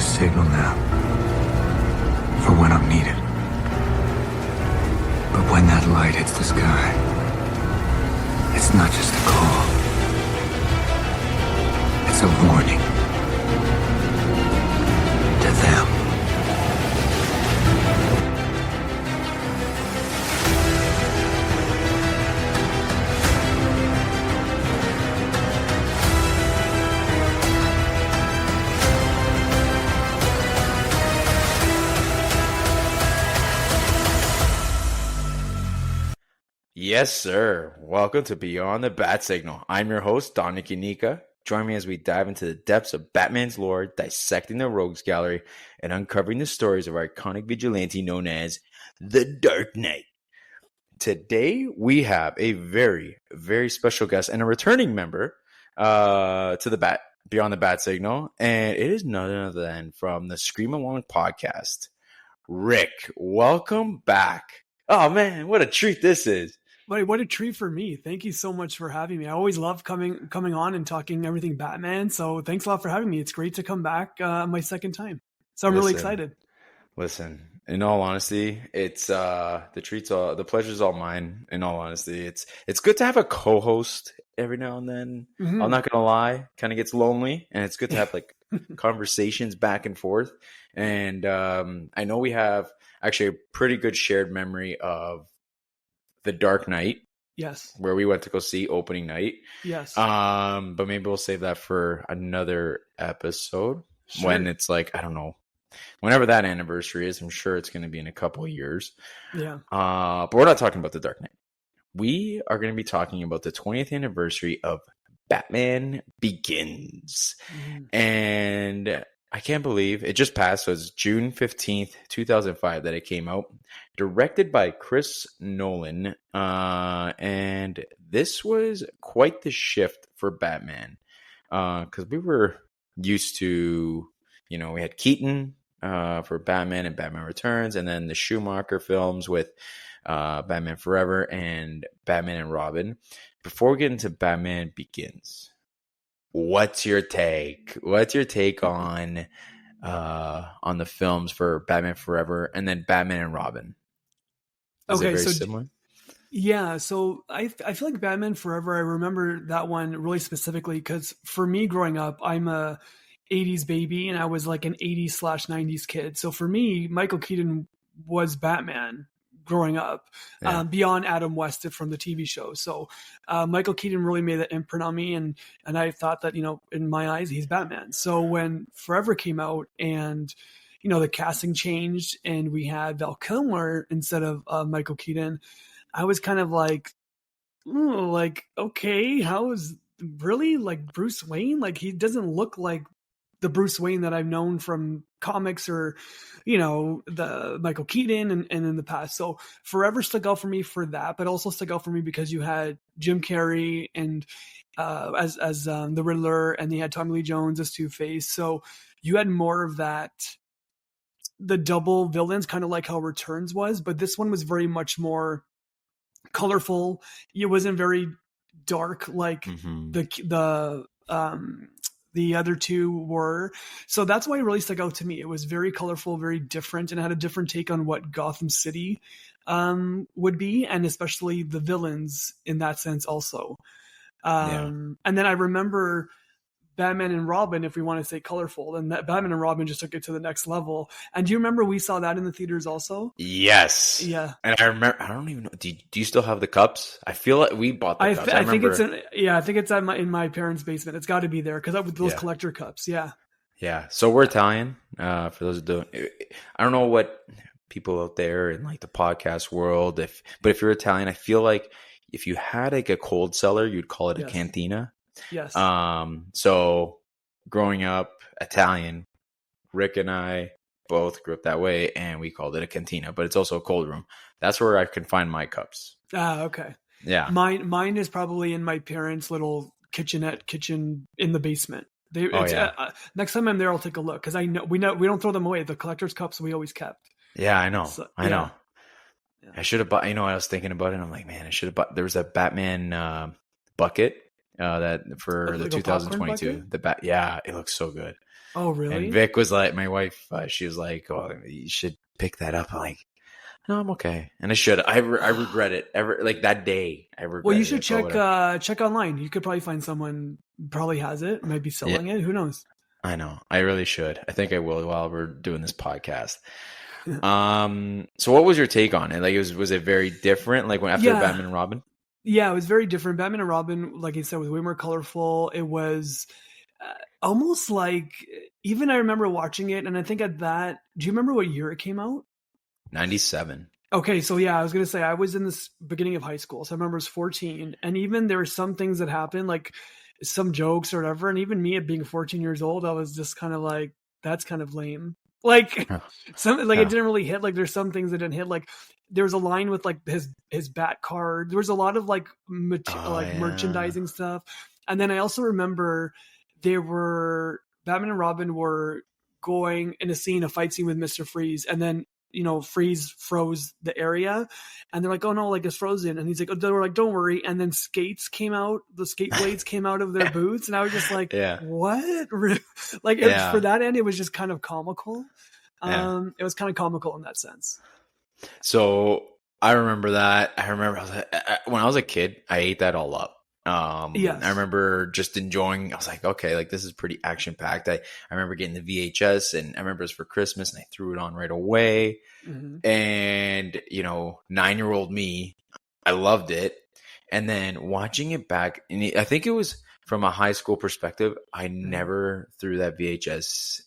signal now for when I'm needed. But when that light hits the sky, it's not just a call. It's a warning to them. Yes, sir. Welcome to Beyond the Bat Signal. I'm your host, Don Nikinika. Join me as we dive into the depths of Batman's lore, dissecting the rogues gallery, and uncovering the stories of our iconic vigilante known as the Dark Knight. Today, we have a very, very special guest and a returning member to the Beyond the Bat Signal, and it is none other than from the Scream Along podcast, Rick. Welcome back. Oh man, what a treat this is. What a treat for me. Thank you so much for having me. I always love coming on and talking everything Batman. So thanks a lot for having me. It's great to come back my second time. So I'm really excited. Listen, in all honesty, it's the pleasure's all mine. In all honesty, it's good to have a co-host every now and then. Mm-hmm. I'm not gonna lie, kind of gets lonely, and it's good to have like conversations back and forth. And I know we have actually a pretty good shared memory of The Dark Knight. Yes. Where we went to go see opening night. Yes. But maybe we'll save that for another episode. Sure. When it's like, I don't know, whenever that anniversary is. I'm sure it's going to be in a couple of years. Yeah. But we're not talking about The Dark Knight. We are going to be talking about the 20th anniversary of Batman Begins. Mm. And I can't believe it just passed. So it's June 15th, 2005 that it came out. Directed by Chris Nolan. And this was quite the shift for Batman. Because we were used to, we had Keaton for Batman and Batman Returns. And then the Schumacher films with Batman Forever and Batman and Robin. Before we get into Batman Begins, what's your take? What's your take on the films for Batman Forever and then Batman and Robin? Is it very similar? Yeah, so I feel like Batman Forever, I remember that one really specifically because for me growing up, I'm a 80s baby and I was like an 80s/90s kid. So for me, Michael Keaton was Batman growing up, beyond Adam West from the TV show. So Michael Keaton really made that imprint on me, and I thought that, in my eyes, he's Batman. So when Forever came out and, the casting changed and we had Val Kilmer instead of Michael Keaton, I was kind of like, okay, how is really like Bruce Wayne? Like he doesn't look like the Bruce Wayne that I've known from comics or, the Michael Keaton and in the past. So Forever stuck out for me for that, but also stuck out for me because you had Jim Carrey and as the Riddler, and they had Tommy Lee Jones as Two-Face. So you had more of that, the double villains, kind of like how Returns was, but this one was very much more colorful. It wasn't very dark like the other two were. So that's why it really stuck out to me. It was very colorful, very different, and had a different take on what Gotham City would be, and especially the villains in that sense also. And then I remember Batman and Robin, if we want to say colorful, and that Batman and Robin just took it to the next level. And do you remember we saw that in the theaters also? Yes. Yeah. And I remember, I don't even know, do you still have the cups? I feel like we bought the cups. I think it's in my parents' basement. It's got to be there because with those collector cups. Yeah. Yeah. So we're Italian. For those who don't, I don't know what people out there in like the podcast world, but if you're Italian, I feel like if you had like a cold cellar, you'd call it a cantina. Yes. So growing up Italian, Rick and I both grew up that way, and we called it a cantina, but it's also a cold room. That's where I can find my cups. Okay. Yeah. Mine is probably in my parents' little kitchen in the basement. Next time I'm there, I'll take a look because I know we don't throw them away. The collector's cups we always kept. Yeah, I know. I know. Yeah. I should have bought. I was thinking about it. I'm like, man, I should have bought. There was a Batman bucket that for the 2022. It looks so good. Oh, And really? Vic was like, my wife, she was like, "Oh, you should pick that up." I'm like, "No, I'm okay." And I should. I regret it. Ever like that day, I Well, you regretted should it. But whatever. check online. You could probably find someone probably has it, might be Yeah, selling it. Who knows? I know. I really should. I think I will while we're doing this podcast. So what was your take on it? Like, was it very different? Like when after Yeah. Batman and Robin? Yeah, it was very different. Batman and Robin, like I said, was way more colorful. It was almost like, even I remember watching it, and I think at that, do you remember what year it came out? 97. Okay, so yeah, I was gonna say I was in this beginning of high school, so I remember I was 14, and even there were some things that happened, like some jokes or whatever, and even me at being 14 years old, I was just kind of like, that's kind of lame. Like Oh, some, like it oh, didn't really hit. Like there's some things that didn't hit. Like there was a line with like his bat card. There was a lot of like oh like yeah. merchandising stuff, and then I also remember there were Batman and Robin were going in a fight scene with Mr. Freeze, and then Freeze froze the area, and they're like, "Oh no, like it's frozen," and he's like, "They were like, don't worry," and then the skate blades came out of their boots, and I was just like, Yeah. "What?" Like for Yeah. that end, it was just kind of comical. Yeah. It was kind of comical in that sense. So I remember that. When I was a kid, I ate that all up. I Yes. remember just enjoying. I was like, okay, like this is pretty action packed. I remember getting the VHS, and I remember it was for Christmas, and I threw it on right away. Hmm. And 9-year-old me, I loved it. And then watching it back, and I think it was from a high school perspective. I Hmm. never threw that VHS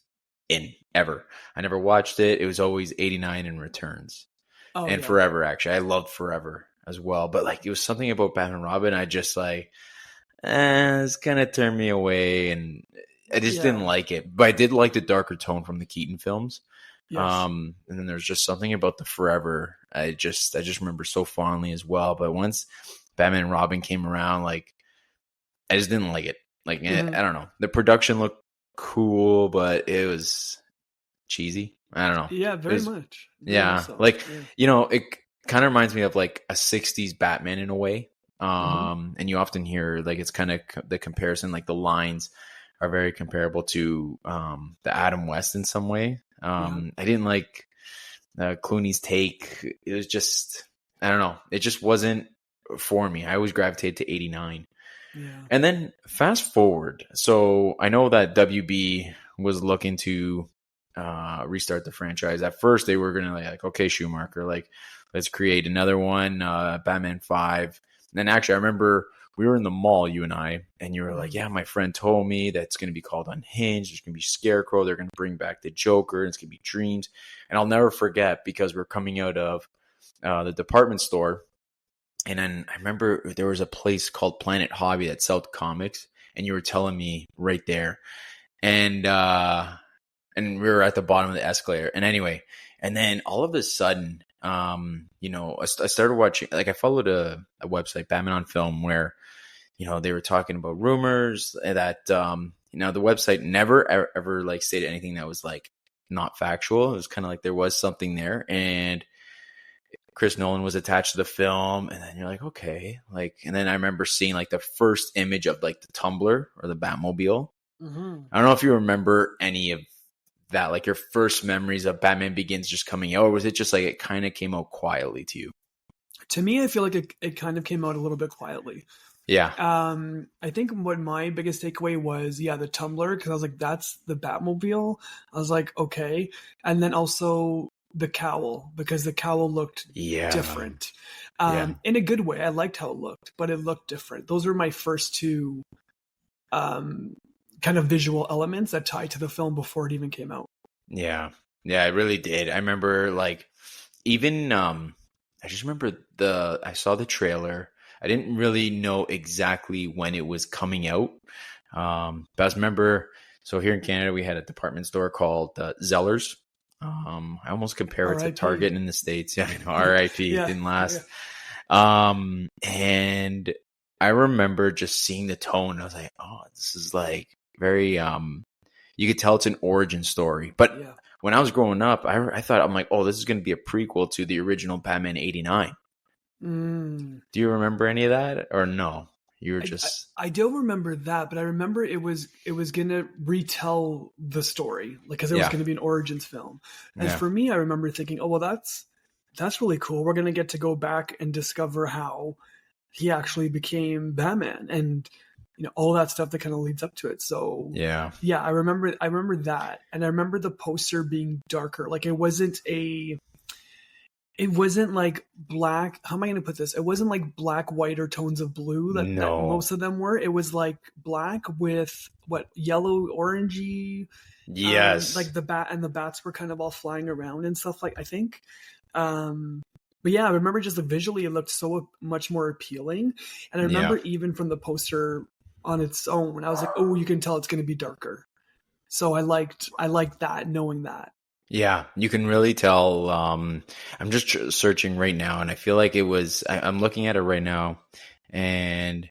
in ever. I never watched it. It was always 89 and Returns Oh and yeah. Forever. Actually, I loved Forever as well. But like, it was something about Batman and Robin. I just like, it's kind of turned me away, and I just didn't Yeah. like it. But I did like the darker tone from the Keaton films. Yes. And then there's just something about the Forever. I just remember so fondly as well. But once Batman and Robin came around, like I just didn't like it. Like Hmm. I don't know. The production looked cool, but it was cheesy. I don't know. Yeah. It Very was much. Very much yeah, so. like Yeah. it kind of reminds me of like a '60s Batman in a way. Hmm. And you often hear like it's kind of the comparison, like the lines are very comparable to the Adam West in some way. Yeah. I didn't like Clooney's take. It was just I don't know. It just wasn't for me. I always gravitated to '89. Yeah. And then fast forward. So I know that WB was looking to restart the franchise. At first, they were going to like, okay, Schumacher, like, let's create another one, Batman 5. And then actually, I remember we were in the mall, you and I, and you were like, Mhm. yeah, my friend told me that's going to be called Unhinged. There's going to be Scarecrow. They're going to bring back the Joker. And it's going to be Dreams. And I'll never forget because we're coming out of the department store, and then I remember there was a place called Planet Hobby that sold comics, and you were telling me right there. And we were at the bottom of the escalator. And anyway, and then all of a sudden, I started watching, like I followed a website, Batman on Film, where, they were talking about rumors that, the website never ever like stated anything that was like not factual. It was kind of like there was something there. And Chris Nolan was attached to the film, and then you're like, okay, like, and then I remember seeing like the first image of like the Tumbler or the Batmobile. Mhm. I don't know if you remember any of that, like your first memories of Batman Begins just coming out, or was it just like it kind of came out quietly to you? To me, I feel like it kind of came out a little bit quietly. Yeah, I think what my biggest takeaway was, yeah, the Tumblr, because I was like, that's the Batmobile. I was like, okay. And then also the cowl, because the cowl looked yeah, different. yeah, In a good way. I liked how it looked, but it looked different. Those were my first two um, kind of visual elements that tied to the film before it even came out. yeah, yeah. I really did. I remember like even I just remember I saw the trailer. I didn't really know exactly when it was coming out. But I just remember, so here in Canada, we had a department store called Zellers. I almost compare it to R.I.P. Target in the States. Yeah, I know, RIP, Yeah. didn't Yeah. last. And I remember just seeing the tone. I was like, oh, this is like very, you could tell it's an origin story. But Yeah. when I was growing up, I thought, I'm like, oh, this is going to be a prequel to the original Batman '89. Mm. Do you remember any of that or no? You were I, just I don't remember that, but I remember it was gonna retell the story, like because it was yeah, gonna be an origins film. And yeah, for me, I remember thinking, oh well, that's really cool. We're gonna get to go back and discover how he actually became Batman, and all that stuff that kind of leads up to it. So yeah, yeah, I remember that, and I remember the poster being darker. Like it wasn't like black. How am I going to put this? It wasn't like black, white, or tones of blue that no, most of them were. It was like black with what yellow, orangey, like yes, the bat, and the bats were kind of all flying around and stuff. Like I think, but yeah, I remember just like visually it looked so much more appealing, and I yeah. remember even from the poster on its own, I was like, oh, you can tell it's going to be darker. So I liked that, knowing that. Yeah, you can really tell. I'm just searching right now, and I feel like it was. I'm looking at it right now, and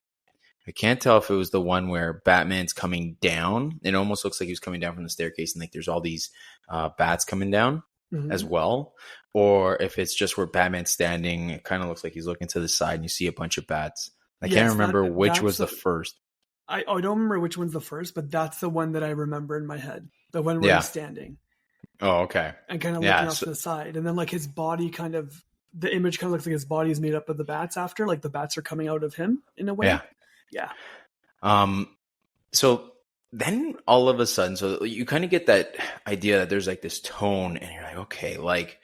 I can't tell if it was the one where Batman's coming down. It almost looks like he was coming down from the staircase, and like there's all these bats coming down as Hmm. well, or if it's just where Batman's standing. It kind of looks like he's looking to the side, and you see a bunch of bats. I can't Yes, remember which that's was the the first. I don't remember which one's the first, but that's the one that I remember in my head. The one where he's Yeah. standing Oh, okay. and kind of looking Yeah. off So, to the side. And then like his body kind of the image kind of looks like his body is made up of the bats after, like the bats are coming out of him in a yeah. way. Yeah. Um. So then all of a sudden, so you kind of get that idea that there's like this tone, and you're like, okay, like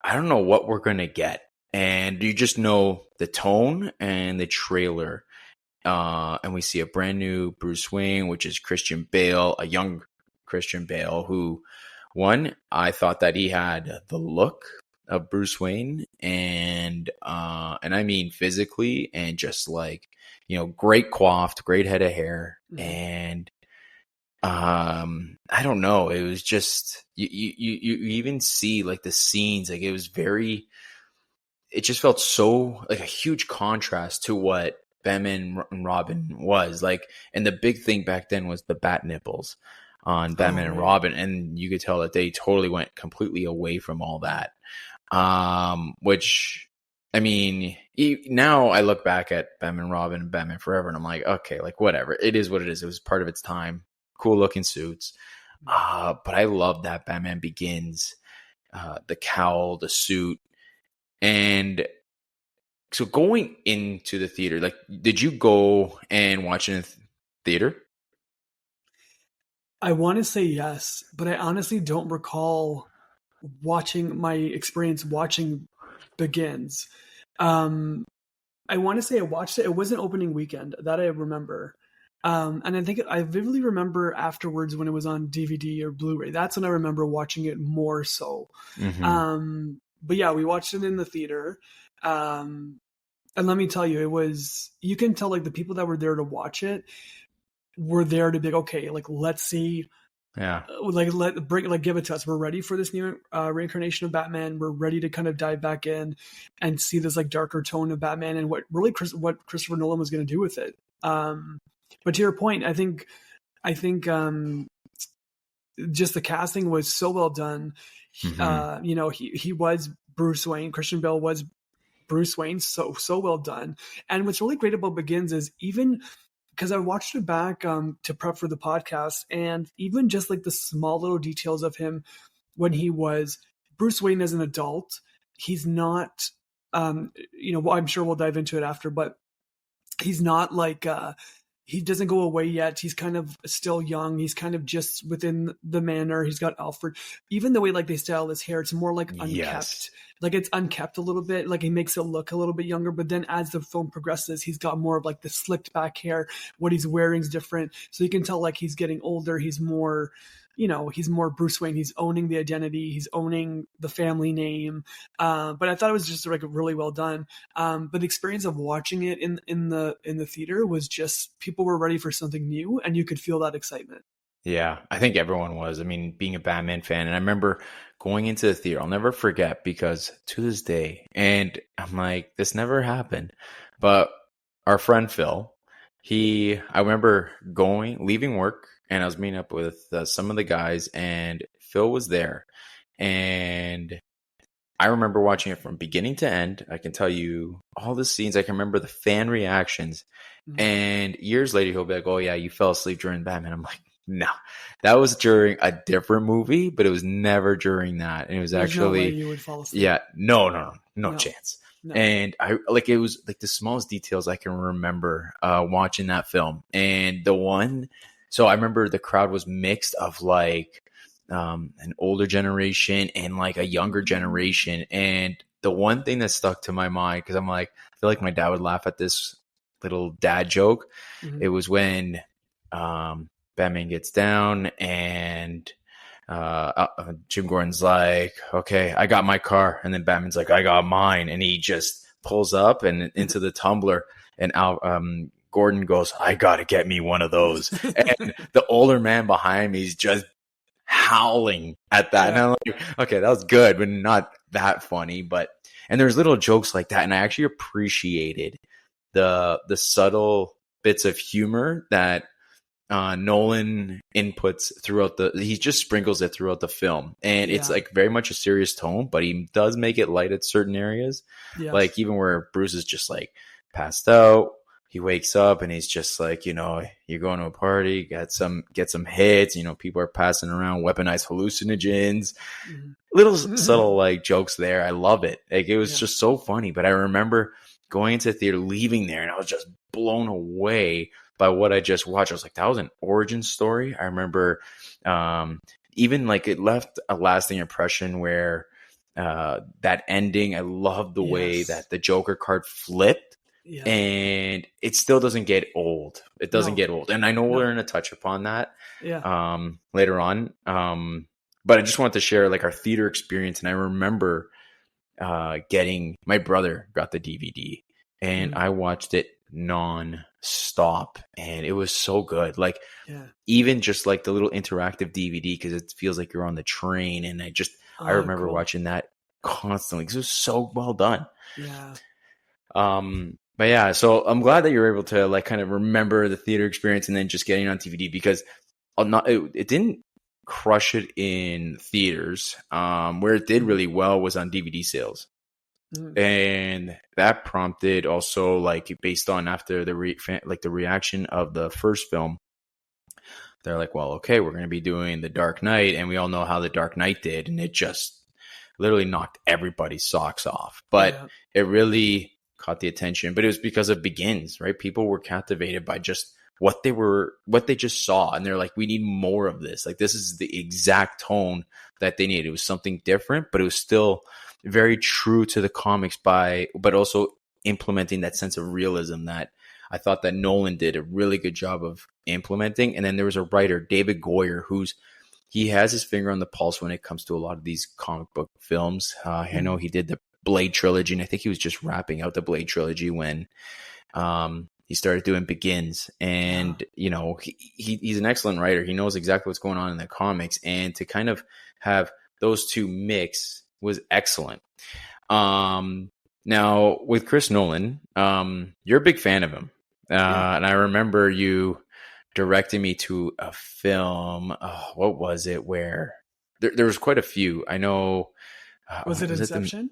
I don't know what we're gonna get, and you just know the tone and the trailer, and we see a brand new Bruce Wayne, which is Christian Bale, a young Christian Bale, who one I thought that he had the look of Bruce Wayne, and I mean physically, and just like great coiffed, great head of hair, Mhm. and I don't know. It was just you even see like the scenes, like it was very. It just felt so like a huge contrast to what Batman and Robin was like, and the big thing back then was the bat nipples on Oh Batman and right. Robin, and you could tell that they totally went completely away from all that. Which I mean, now I look back at Batman and Robin and Batman Forever, and I'm like, okay, like whatever. It is what it is. It was part of its time. Cool looking suits. But I love that Batman Begins, the cowl, the suit, and so going into the theater, like, did you go and watch it in theater? I want to say yes, but I honestly don't recall watching my experience watching Begins. Um, I want to say I watched it. It was an opening weekend that I remember. And I think I vividly remember afterwards when it was on DVD or Blu-ray. That's when I remember watching it more so. Mm-hmm. But yeah, we watched it in the theater. Um, and let me tell you, you can tell like the people that were there to watch it were there to be like, okay, like let's see, Yeah. give it to us. We're ready for this new reincarnation of Batman. We're ready to kind of dive back in and see this like darker tone of Batman and what Christopher Nolan was going to do with it. But to your point, I think just the casting was so well done. Mm-hmm. He was Bruce Wayne. Christian Bale was Bruce Wayne. So well done. And what's really great about Begins is even because I watched it back to prep for the podcast, and even just like the small little details of him when he was Bruce Wayne as an adult, he's not. I'm sure we'll dive into it after, but he's not like he doesn't go away yet. He's kind of still young. He's kind of just within the manor. He's got Alfred. Even the way like they style his hair, it's more like Yes. unkept. Like it's unkept a little bit. Like he makes it look a little bit younger. But then as the film progresses, he's got more of like the slicked back hair. What he's wearing is different. So you can tell like he's getting older. He's more Bruce Wayne. He's owning the identity. He's owning the family name. But I thought it was just like really well done. But the experience of watching it in the theater was just people were ready for something new, and you could feel that excitement. Yeah, I think everyone was. I mean, being a Batman fan, and I remember going into the theater. I'll never forget because to this day, and I'm like, this never happened. But our friend Phil, I remember leaving work, and I was meeting up with some of the guys, and Phil was there, and I remember watching it from beginning to end. I can tell you all the scenes. I can remember the fan reactions. Mhm. And years later, he'll be like, "Oh yeah, you fell asleep during Batman." I'm like, "No, that was during a different movie, but it was never during that." And it was There's no way actually, you would fall asleep. yeah, no No. chance. No. And I like it was like the smallest details I can remember watching that film. And the one, so I remember the crowd was mixed of like an older generation and like a younger generation. And the one thing that stuck to my mind, because I'm like, I feel like my dad would laugh at this little dad joke. Mhm. It was when Batman gets down and Jim Gordon's like, "Okay, I got my car," and then Batman's like, "I got mine," and he just pulls up and into the tumbler, and Gordon goes, "I gotta get me one of those," and the older man behind me is just howling at that, and I'm like, "Okay, that was good, but not that funny." But and there's little jokes like that, and I actually appreciated the subtle bits of humor that Nolan inputs throughout he just sprinkles it throughout the film. And it's like very much a serious tone, but he does make it light at certain areas. Yes. Like even where Bruce is just like passed out, he wakes up and he's just like, you're going to a party, get some hits, people are passing around weaponized hallucinogens, little subtle like jokes there. I love it. Like it was just so funny. But I remember going into the theater, leaving there, and I was just blown away by what I just watched. I was like, that was an origin story. I remember even like it left a lasting impression where that ending, I love the way that the Joker card flipped. Yeah. And it still doesn't get old. It doesn't get old. And I know we're going to touch upon that later on. But I just wanted to share like our theater experience. And I remember my brother got the DVD and I watched it non-stop, and it was so good. Like even just like the little interactive DVD, because it feels like you're on the train, and I remember watching that constantly because it was so well done. But yeah, so I'm glad that you're able to like kind of remember the theater experience and then just getting on DVD, because it didn't crush it in theaters. Where it did really well was on DVD sales. And that prompted also, like, based on after the reaction of the first film, they're like, well, okay, we're going to be doing the Dark Knight, and we all know how the Dark Knight did, and it just literally knocked everybody's socks off. But it really caught the attention. But it was because of Begins, right? People were captivated by just what they just saw, and they're like, we need more of this. Like, this is the exact tone that they needed. It was something different, but it was still very true to the comics but also implementing that sense of realism that I thought that Nolan did a really good job of implementing. And then there was a writer, David Goyer, he has his finger on the pulse when it comes to a lot of these comic book films. I know he did the Blade trilogy, and I think he was just wrapping out the Blade trilogy when he started doing Begins. And he's an excellent writer. He knows exactly what's going on in the comics, and to kind of have those two mix was excellent. Now with Chris Nolan, you're a big fan of him. And I remember you directing me to a film. What was it? Where there was quite a few. I know. Was it Inception?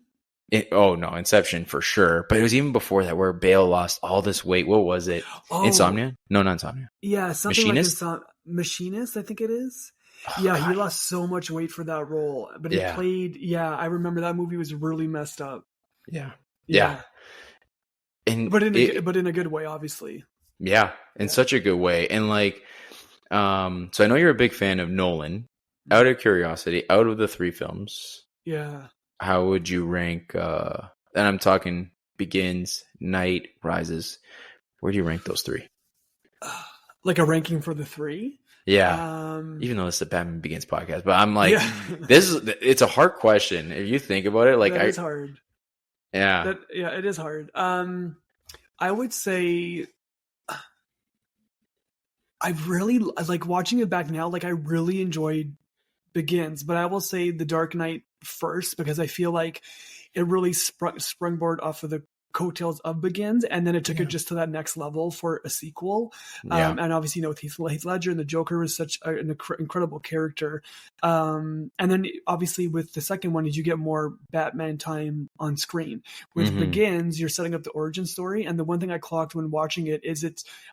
No, Inception for sure. But it was even before that, where Bale lost all this weight. What was it? Insomnia? No, not Insomnia. Yeah, something Machinist? like Machinist, I think it is. He lost so much weight for that role, but he played. Yeah, I remember that movie was really messed up. Yeah. And but in a good way, obviously. Yeah, in such a good way. And like, so I know you're a big fan of Nolan. Out of curiosity, out of the three films, how would you rank? And I'm talking Begins, Night, Rises. Where do you rank those three? Like a ranking for the three? Yeah, even though it's the Batman Begins podcast, but I'm like, it's a hard question if you think about it. Like, it's hard. Yeah, it is hard. I would say I really like watching it back now. Like, I really enjoyed Begins, but I will say The Dark Knight first, because I feel like it really sprungboard off of the coattails of Begins, and then it took Yeah. it just to that next level for a sequel. Yeah. And obviously, with Heath Ledger, and the Joker was such an incredible character. And then obviously with the second one, you get more Batman time on screen. With Begins, you're setting up the origin story. And the one thing I clocked when watching it is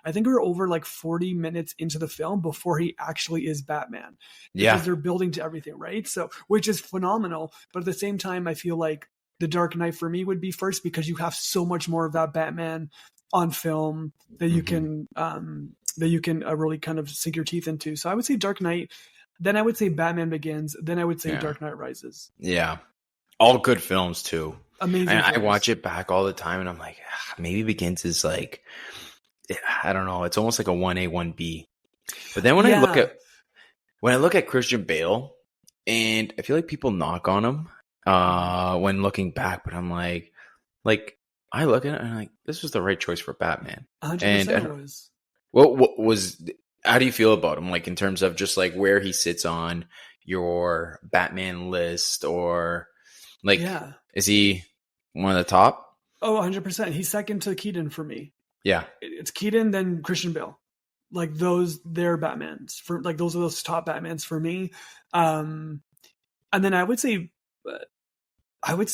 I think we're over like 40 minutes into the film before he actually is Batman. Because they're building to everything, right? So, which is phenomenal. But at the same time, I feel like The Dark Knight for me would be first, because you have so much more of that Batman on film that you can really kind of sink your teeth into. So I would say Dark Knight, then I would say Batman Begins, then I would say Dark Knight Rises. Yeah. All good films too. Amazing. And I watch it back all the time and I'm like, maybe Begins is like, I don't know. It's almost like a 1A, 1B. But then when I look at Christian Bale, and I feel like people knock on him when looking back, but I'm like I look at it and I'm like, this was the right choice for Batman. 100% And it was. what was, how do you feel about him? Like in terms of just like where he sits on your Batman list, or like, is he one of the top? Oh, 100%. He's second to Keaton for me. Yeah. It's Keaton, then Christian Bale. Like they're Batmans for like, those are those top Batmans for me. And then I would say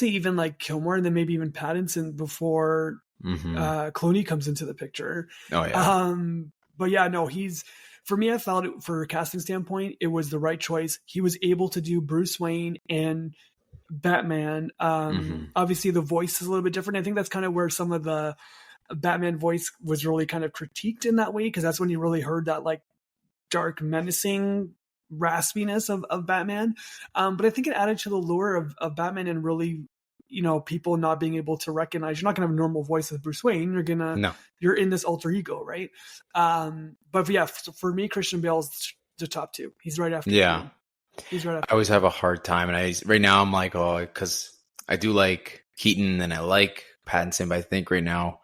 even like Kilmore, and then maybe even Pattinson before Clooney comes into the picture. Oh yeah. But yeah, no, for me, I felt for a casting standpoint, it was the right choice. He was able to do Bruce Wayne and Batman. Obviously the voice is a little bit different. I think that's kind of where some of the Batman voice was really kind of critiqued in that way, because that's when you really heard that like dark, menacing raspiness of Batman. But I think it added to the lure of Batman, and really, people not being able to recognize, you're not gonna have a normal voice with Bruce Wayne. You're in this alter ego, right? But yeah, for me, Christian Bale's the top two. He's right after. Yeah. He's right after. I always have a hard time, and right now I'm like, because I do like Keaton and I like Pattinson, but I think right now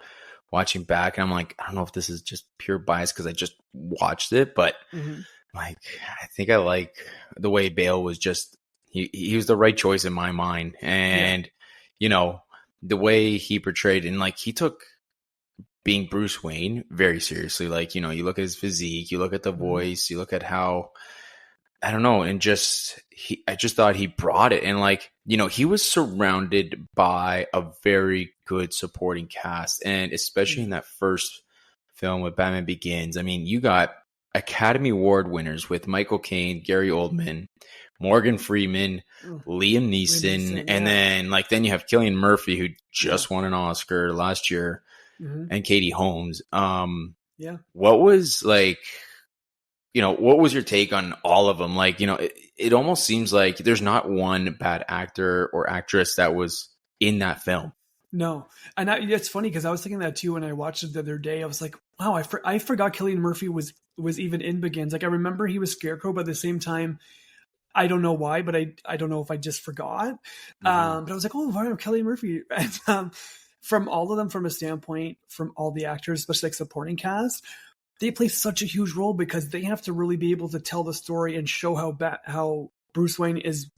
watching back, and I'm like, I don't know if this is just pure bias because I just watched it, but like, I think I like the way Bale was just, he was the right choice in my mind. And, the way he portrayed, and like, he took being Bruce Wayne very seriously. Like, you look at his physique, you look at the voice, you look at how, I don't know. And I just thought he brought it. And like, he was surrounded by a very good supporting cast. And especially in that first film with Batman Begins, I mean, you got Academy Award winners with Michael Caine, Gary Oldman, Morgan Freeman, Liam Neeson, and then you have Cillian Murphy, who just won an Oscar last year, and Katie Holmes. What was like, what was your take on all of them? Like, it almost seems like there's not one bad actor or actress that was in that film. No. And it's funny because I was thinking that too when I watched it the other day. I was like, wow, I forgot Cillian Murphy was even in Begins. Like, I remember he was Scarecrow, but at the same time, I don't know why, but I don't know if I just forgot. But I was like, oh, wow, Cillian Murphy. And, from all of them, from a standpoint, from all the actors, especially like supporting cast, they play such a huge role because they have to really be able to tell the story and show how Bruce Wayne is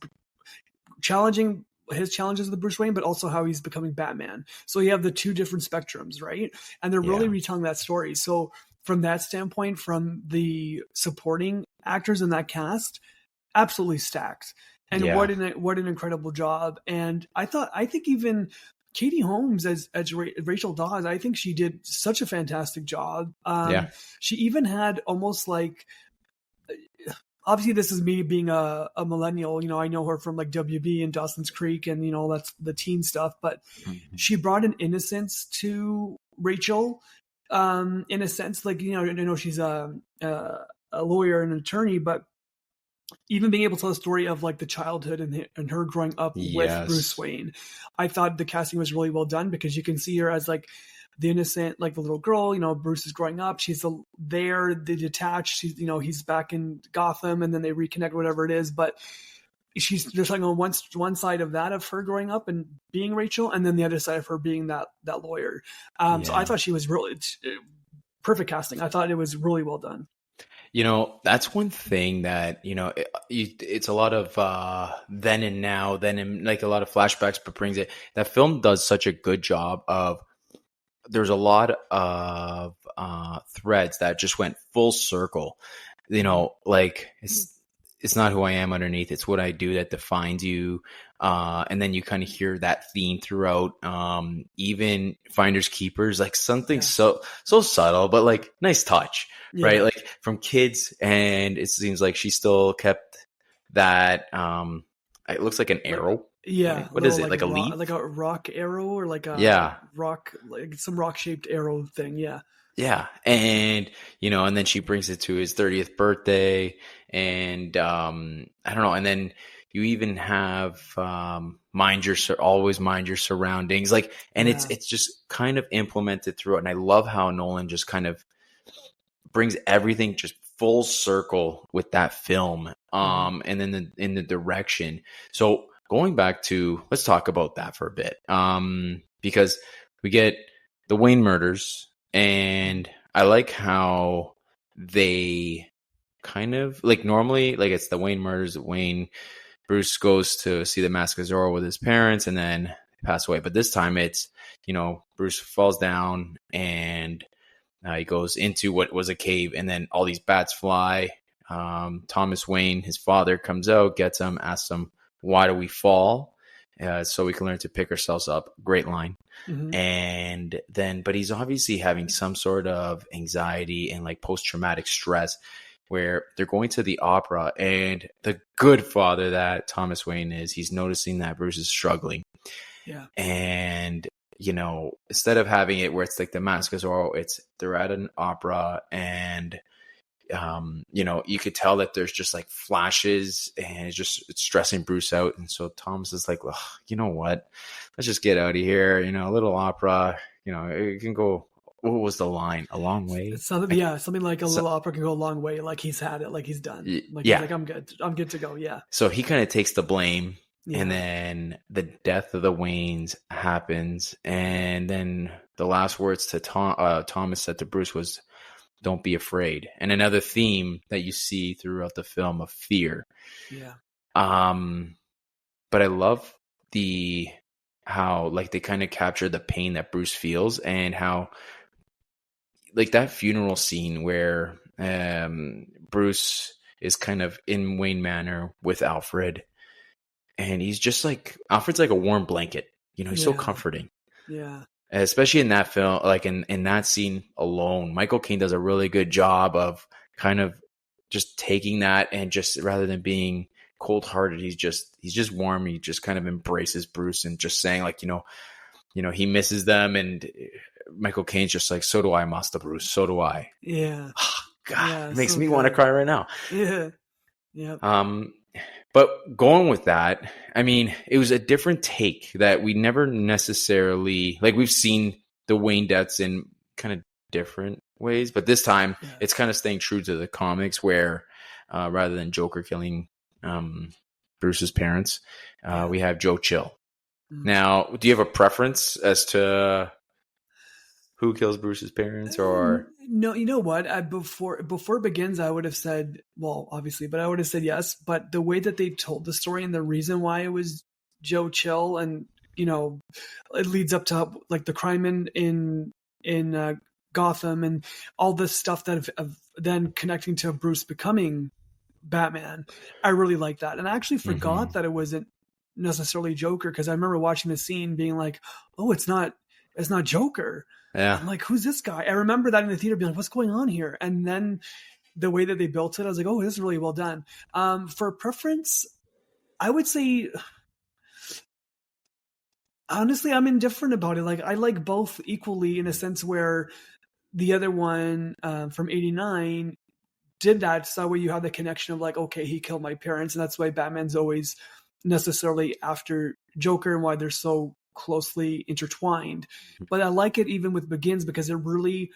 challenging his challenges with Bruce Wayne, but also how he's becoming Batman. So you have the two different spectrums, right? And they're really retelling that story. So from that standpoint, from the supporting actors in that cast, absolutely stacked. And what an incredible job. And I think even Katie Holmes as Rachel Dawes, I think she did such a fantastic job. She even had almost like, obviously this is me being a millennial, I know her from like WB and Dawson's Creek and, that's the teen stuff, but she brought an innocence to Rachel, in a sense, like, I know she's a lawyer and an attorney, but even being able to tell the story of like the childhood and her growing up with Bruce Wayne, I thought the casting was really well done because you can see her as like the innocent, like the little girl, Bruce is growing up. She's they detached. She's, he's back in Gotham and then they reconnect, whatever it is. But they're talking on one side of that of her growing up and being Rachel, and then the other side of her being that lawyer. So I thought she was really perfect casting. I thought it was really well done. That's one thing that, it's a lot of then and now, then in like a lot of flashbacks, but brings it. That film does such a good job of there's a lot of threads that just went full circle. You know, like it's not who I am underneath. It's what I do that defines you. And then you kind of hear that theme throughout. Even Finders Keepers, like something so subtle, but like nice touch, right? Like from kids, and it seems like she still kept that. It looks like an arrow. Yeah. Right? What is it? Like a leaf? Like a rock arrow, or like a rock, like some rock shaped arrow thing. Yeah. Yeah. And, you know, and then she brings it to his 30th birthday. And I don't know. And then you even have always mind your surroundings. Like, and it's just kind of implemented through it. And I love how Nolan just kind of brings everything just full circle with that film. And then in the direction. So going back to, let's talk about that for a bit. Because we get the Wayne murders. And I like how they kind of like normally, like it's the Wayne murders. Bruce goes to see the Mask of Zorro with his parents and then pass away. But this time it's, you know, Bruce falls down and he goes into what was a cave, and then all these bats fly. Thomas Wayne, his father, comes out, gets him, asks him, "Why do we fall?" So we can learn to pick ourselves up. Great line. And then, but he's obviously having some sort of anxiety and like post-traumatic stress, where they're going to the opera, and the good father that Thomas Wayne is, he's noticing that Bruce is struggling. Yeah. And, you know, instead of having it where it's like the Mask of Zorro, they're at an opera, and you know, you could tell that there's just like flashes, and it's stressing Bruce out. And so Thomas is like, well, you know what? Let's just get out of here. You know, a little opera, you know, it can go. What was the line? A long way? Something like a little opera can go a long way. Like he's had it, like he's done. Like he's like, I'm good to go. Yeah. So he kind of takes the blame. Yeah. And then the death of the Waynes happens. And then the last words to Thomas said to Bruce was, "Don't be afraid." And another theme that you see throughout the film of fear. Yeah. But I love how like they kind of capture the pain that Bruce feels, and how like that funeral scene where Bruce is kind of in Wayne Manor with Alfred, and he's just like, Alfred's like a warm blanket, you know, he's so comforting. Yeah. Especially in that film, like in that scene alone, Michael Caine does a really good job of kind of just taking that, and just rather than being cold hearted, he's just warm. He just kind of embraces Bruce and just saying like, you know, he misses them, and Michael Caine's just like, "So do I, Master Bruce. So do I." Yeah. Oh, God, it makes me want to cry right now. Yeah. Yeah. But going with that, I mean, it was a different take that we never necessarily, like, we've seen the Wayne deaths in kind of different ways, but this time it's kind of staying true to the comics, where rather than Joker killing Bruce's parents, we have Joe Chill. Now, do you have a preference as to who kills Bruce's parents? Or no, you know what? Before it begins, I would have said, well, obviously, but I would have said yes. But the way that they told the story and the reason why it was Joe Chill, and you know, it leads up to like the crime in Gotham and all this stuff that of then connecting to Bruce becoming Batman. I really like that, and I actually forgot that it wasn't necessarily Joker, because I remember watching the scene being like, oh, it's not Joker. Yeah. I'm like, who's this guy? I remember that in the theater being like, what's going on here? And then the way that they built it, I was like, oh, this is really well done. For preference, I would say, honestly, I'm indifferent about it. Like, I like both equally, in a sense where the other one from 89 did that. So that way you have the connection of like, okay, he killed my parents. And that's why Batman's always necessarily after Joker, and why they're so closely intertwined. But I like it even with Begins, because it really,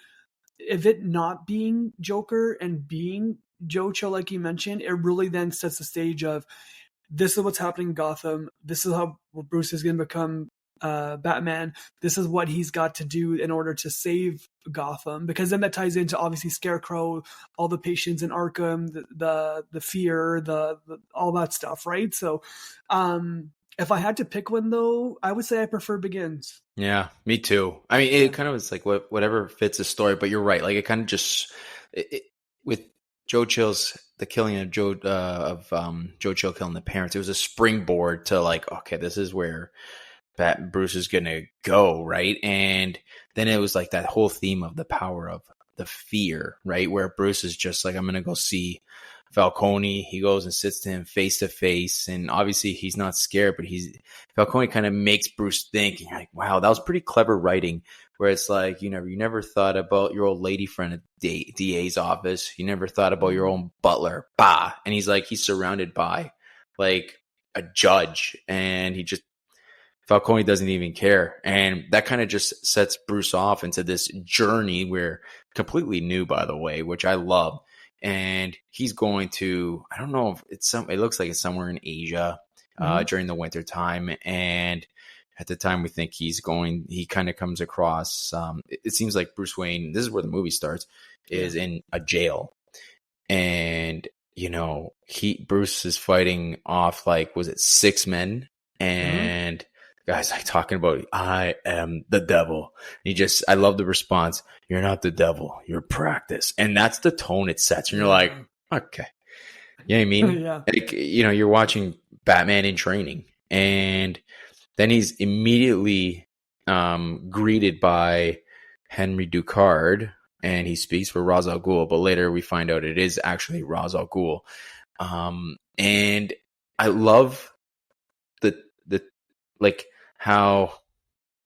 if it not being Joker and being Joe Chill, like you mentioned, it really then sets the stage of, this is what's happening in Gotham. This is how Bruce is going to become Batman. This is what he's got to do in order to save Gotham, because then that ties into obviously Scarecrow, all the patients in Arkham, the fear, the all that stuff, right? So if I had to pick one, though, I would say I prefer Begins. Yeah, me too. I mean, it kind of is like whatever fits the story, but you're right. Like it kind of just with Joe Chill's the killing of Joe Chill killing the parents. It was a springboard to like, okay, this is where Bruce is gonna go, right? And then it was like that whole theme of the power of the fear, right? Where Bruce is just like, I'm gonna go see Falcone. He goes and sits to him face to face, and obviously he's not scared, but Falcone kind of makes Bruce think. And you're like, wow, that was pretty clever writing. Where it's like, you never thought about your old lady friend at the DA's office. You never thought about your own butler, bah. And he's surrounded by like a judge, and Falcone doesn't even care. And that kind of just sets Bruce off into this journey where completely new, by the way, which I love. And he's going to, I don't know if it looks like it's somewhere in Asia during the winter time. And at the time we think he kind of comes across, it seems like Bruce Wayne, this is where the movie starts, is in a jail. And, Bruce is fighting off like, was it 6 men? And guys like talking about, I am the devil. I love the response. You're not the devil. You're practice. And that's the tone it sets. And you're like, okay. You know what I mean? Yeah. Like, you're watching Batman in training, and then he's immediately greeted by Henry Ducard, and he speaks for Ra's al Ghul, but later we find out it is actually Ra's al Ghul. And I love the like how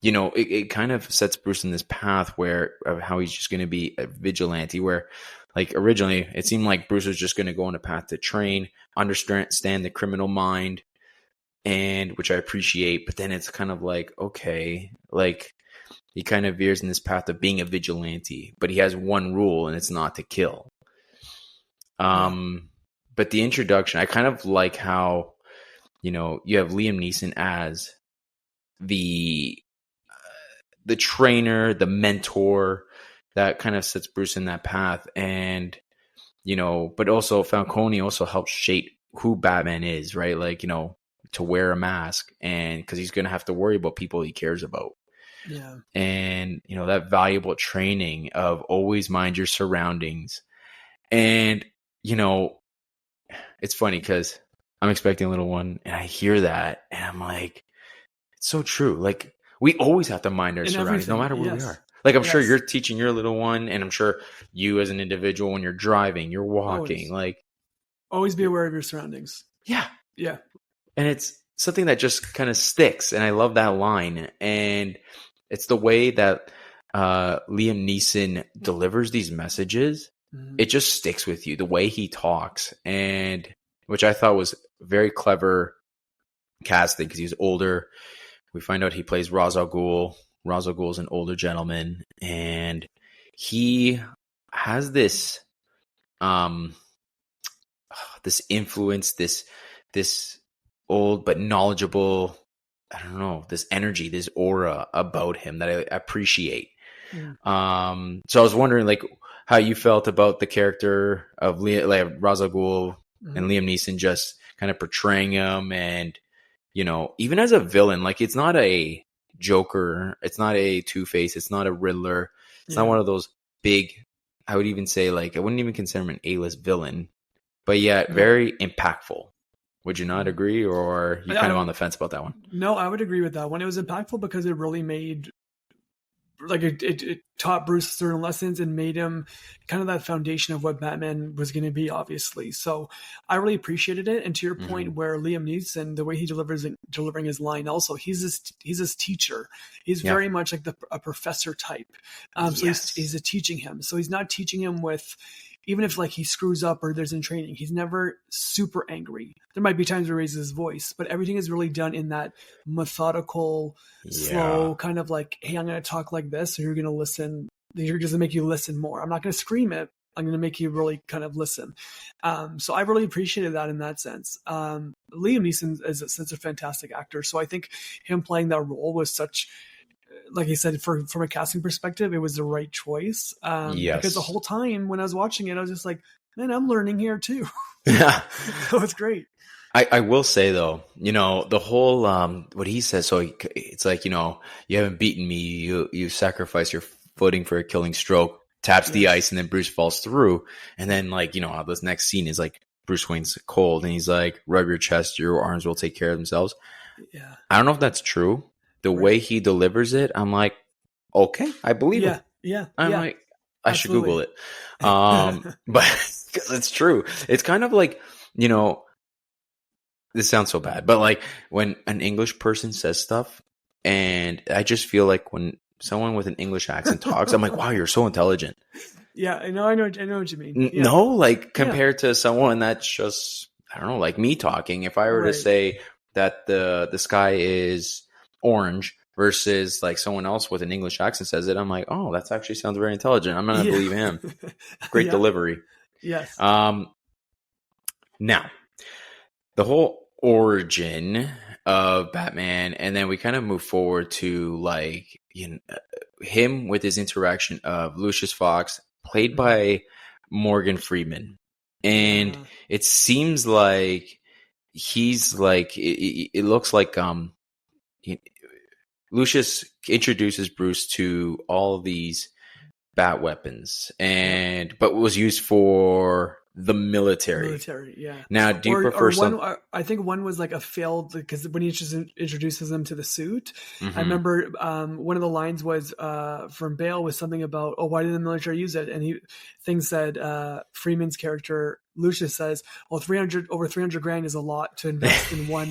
it kind of sets Bruce in this path of how he's just going to be a vigilante, where like originally it seemed like Bruce was just going to go on a path to train, understand the criminal mind, and which I appreciate, but then it's kind of like, okay, like he kind of veers in this path of being a vigilante, but he has one rule, and it's not to kill. But the introduction, I kind of like how you have Liam Neeson as the trainer, the mentor that kind of sets Bruce in that path. And, but also Falcone also helps shape who Batman is, right? Like, to wear a mask, and cause he's going to have to worry about people he cares about. Yeah. And, that valuable training of always mind your surroundings. And, it's funny cause I'm expecting a little one, and I hear that, and I'm like, it's so true. Like, we always have to mind our surroundings, no matter where we are. Like, I'm sure you're teaching your little one, and I'm sure you as an individual, when you're driving, you're walking, always be aware of your surroundings. Yeah. Yeah. And it's something that just kind of sticks. And I love that line. And it's the way that Liam Neeson delivers these messages. It just sticks with you, the way he talks, and which I thought was very clever casting because he's older. We find out he plays Ra's al Ghul. Ra's al Ghul is an older gentleman, and he has this this influence, this old but knowledgeable, I don't know, this energy, this aura about him that I appreciate. So I was wondering, like, how you felt about the character of Ra's al Ghul and Liam Neeson just kind of portraying him, and even as a villain, like, it's not a Joker, it's not a Two-Face, it's not a Riddler, it's not one of those big, I would even say, like, I wouldn't even consider him an A-list villain, but yet very impactful. Would you not agree, or you kind of on the fence about that one? No, I would agree with that one. It was impactful because it really made, like, it taught Bruce certain lessons and made him kind of that foundation of what Batman was going to be, obviously. So I really appreciated it. And to your point, where Liam Neeson, the way he delivering his line, also he's his teacher. He's very much like a professor type. So he's teaching him. So he's not teaching him with, even if like he screws up or there's in training, he's never super angry. There might be times where he raises his voice, but everything is really done in that methodical, slow kind of like, hey, I'm going to talk like this, so you're going to listen. You're going to make you listen more. I'm not going to scream it. I'm going to make you really kind of listen. So I really appreciated that in that sense. Liam Neeson is such a fantastic actor. So I think him playing that role was such, like I said, from a casting perspective, it was the right choice. Because the whole time when I was watching it, I was just like, man, I'm learning here too. Yeah. So it's great. I will say though, the whole what he says. So it's like, you haven't beaten me. You sacrifice your footing for a killing stroke. Taps the ice, and then Bruce falls through. And then like how this next scene is like Bruce Wayne's cold, and he's like, "Rub your chest. Your arms will take care of themselves." Yeah. I don't know if that's true. The way he delivers it, I'm like, okay, I believe him. Yeah. I'm like, I should Google it. But because it's true. It's kind of like, this sounds so bad, but like when an English person says stuff, and I just feel like when someone with an English accent talks, I'm like, wow, you're so intelligent. Yeah, I know what you mean. Yeah. No, like compared to someone that's just, I don't know, like me talking. If I were to say that the sky is orange versus like someone else with an English accent says it, I'm like, oh, that actually sounds very intelligent. I'm gonna believe him. Great delivery. Yes. Now, the whole origin of Batman, and then we kind of move forward to like him with his interaction of Lucius Fox, played by Morgan Freeman, and it seems like he's like it looks like Lucius introduces Bruce to all of these bat weapons, but was used for the military. Yeah. Now, do you prefer some? I think one was like a failed, because when he just introduces them to the suit, Mm-hmm. I remember one of the lines was from Bale was something about, oh, why didn't the military use it? And things said Freeman's character Lucius says, well, over 300 grand is a lot to invest in one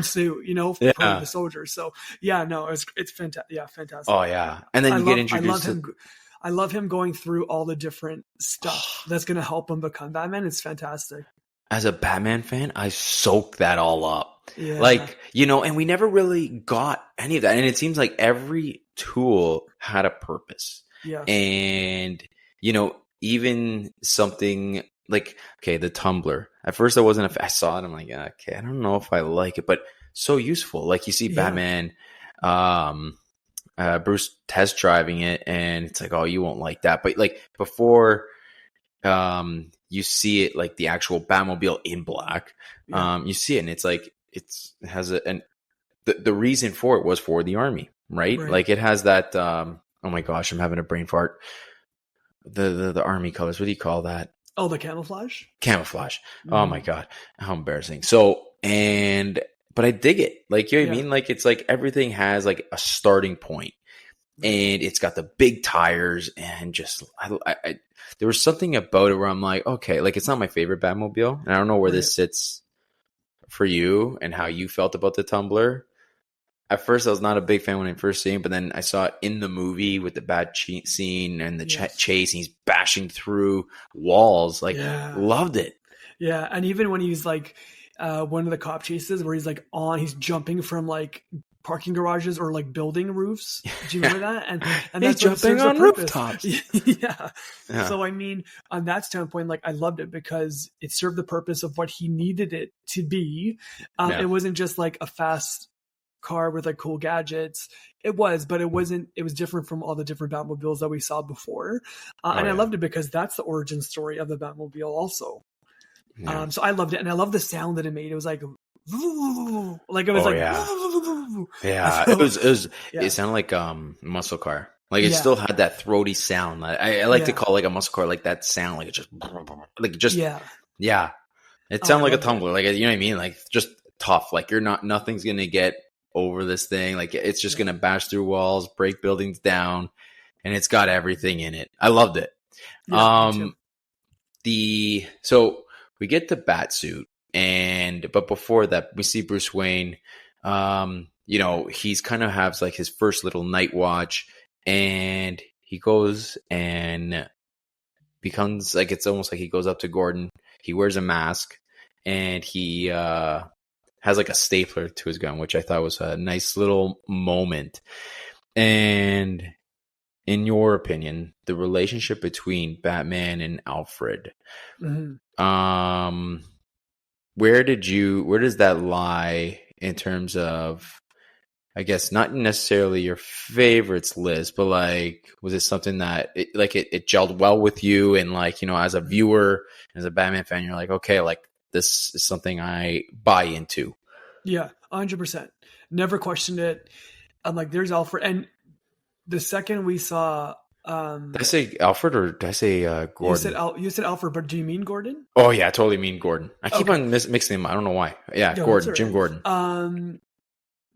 suit, for the soldiers. So it's fantastic. Yeah, fantastic. Oh yeah, and then get introduced. I love him going through all the different stuff that's going to help him become Batman. It's fantastic. As a Batman fan, I soak that all up. Yeah. Like, and we never really got any of that. And it seems like every tool had a purpose. Yeah. And, even something like, okay, the tumbler. At first I saw it. I'm like, okay, I don't know if I like it, but so useful. Like you see Batman, Bruce test driving it, and it's like, oh, you won't like that. But like before, you see it like the actual Batmobile in black. You see it, and it's like it has the reason for it was for the army, right? Like it has that. Oh my gosh, I'm having a brain fart. The army colors. What do you call that? Oh, the camouflage. Camouflage. Mm. Oh my god, how embarrassing. So but I dig it. Like, you know what I mean? Like, it's like everything has like a starting point, and it's got the big tires, and just, I there was something about it where I'm like, okay, like it's not my favorite Batmobile, and I don't know where this sits for you and how you felt about the Tumbler. At first, I was not a big fan when I first seen it, but then I saw it in the movie with the bat scene and the chase, and he's bashing through walls. Like, loved it. Yeah, and even when he's like, one of the cop chases where he's like he's jumping from like parking garages or like building roofs. Do you remember that? And he's that's jumping on rooftops. Yeah. So I mean, on that standpoint, like I loved it because it served the purpose of what he needed it to be. It wasn't just like a fast car with like cool gadgets. It was, but it wasn't. It was different from all the different Batmobiles that we saw before. I loved it because that's the origin story of the Batmobile also. Yeah. So I loved it, and I love the sound that it made. It was like it was it sounded like muscle car. Like it still had that throaty sound. I like to call like a muscle car, like that sound, like it just It sounded like a tumbler, like, you know what I mean? Like just tough. Like nothing's gonna get over this thing. Like it's just gonna bash through walls, break buildings down, and it's got everything in it. I loved it. So we get the Batsuit, but before that, we see Bruce Wayne. He's kind of has like his first little night watch, and he goes and becomes like, it's almost like he goes up to Gordon. He wears a mask, and he has like a stapler to his gun, which I thought was a nice little moment. And in your opinion, the relationship between Batman and Alfred, where does that lie in terms of I guess not necessarily your favorites list, but like, was it something that it gelled well with you? And like, as a viewer, as a Batman fan, you're like, okay, like this is something I buy into. Yeah, 100%. Never questioned it. I'm like, there's Alfred. And the second we saw, did I say Alfred or did I say Gordon? You said Alfred, but do you mean Gordon? Oh yeah, I totally mean Gordon. I keep on mixing them. I don't know why. Yeah, No, Gordon, right. Jim Gordon.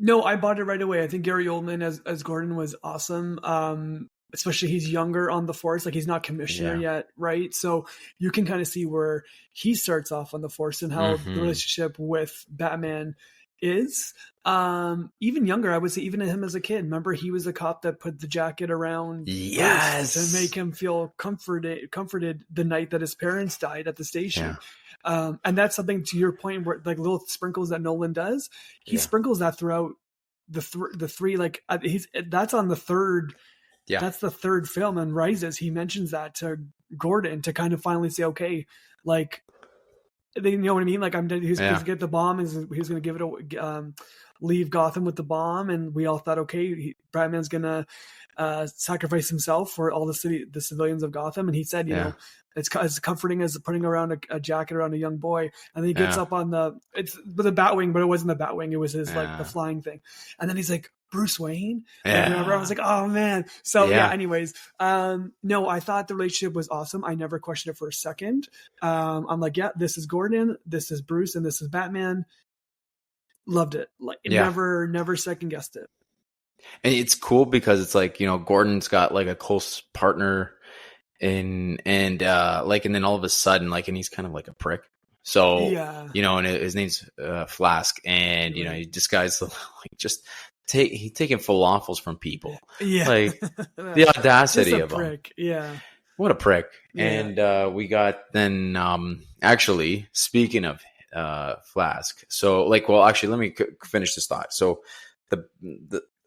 No, I bought it right away. I think Gary Oldman as Gordon was awesome. Especially he's younger on the force, like he's not commissioner yet, right? So you can kind of see where he starts off on the force and how the relationship with Batman is. Even younger, I would say, even him as a kid. Remember, he was the cop that put the jacket around Bruce to make him feel comforted the night that his parents died at the station. Yeah. And that's something, to your point, where like little sprinkles that Nolan does, he sprinkles that throughout the three. Like that's on the third. Yeah. That's the third film, and Rises. He mentions that to Gordon to kind of finally say, okay, like, you know what I mean? Like, he's going to get the bomb, he's going to give it leave Gotham with the bomb, and we all thought, okay, Batman's going to sacrifice himself for all the civilians of Gotham, and he said, you know, it's as comforting as putting around a jacket around a young boy, and then he gets up on the Batwing, but it wasn't the Batwing, it was his like the flying thing, and then he's like, Bruce Wayne. Yeah. I remember I was like, oh man. So anyways, no, I thought the relationship was awesome. I never questioned it for a second. I'm like, yeah, this is Gordon, this is Bruce, and this is Batman. Loved it. Like never second guessed it. And it's cool because it's like, Gordon's got like a close partner and then all of a sudden, like, and he's kind of like a prick. So, and his name's Flask, and, he disguised like just he's taking falafels from people. Yeah. Like the audacity of him. Yeah. What a prick. Yeah. And we got then actually, speaking of Flask. So like, well, actually, let me finish this thought. So the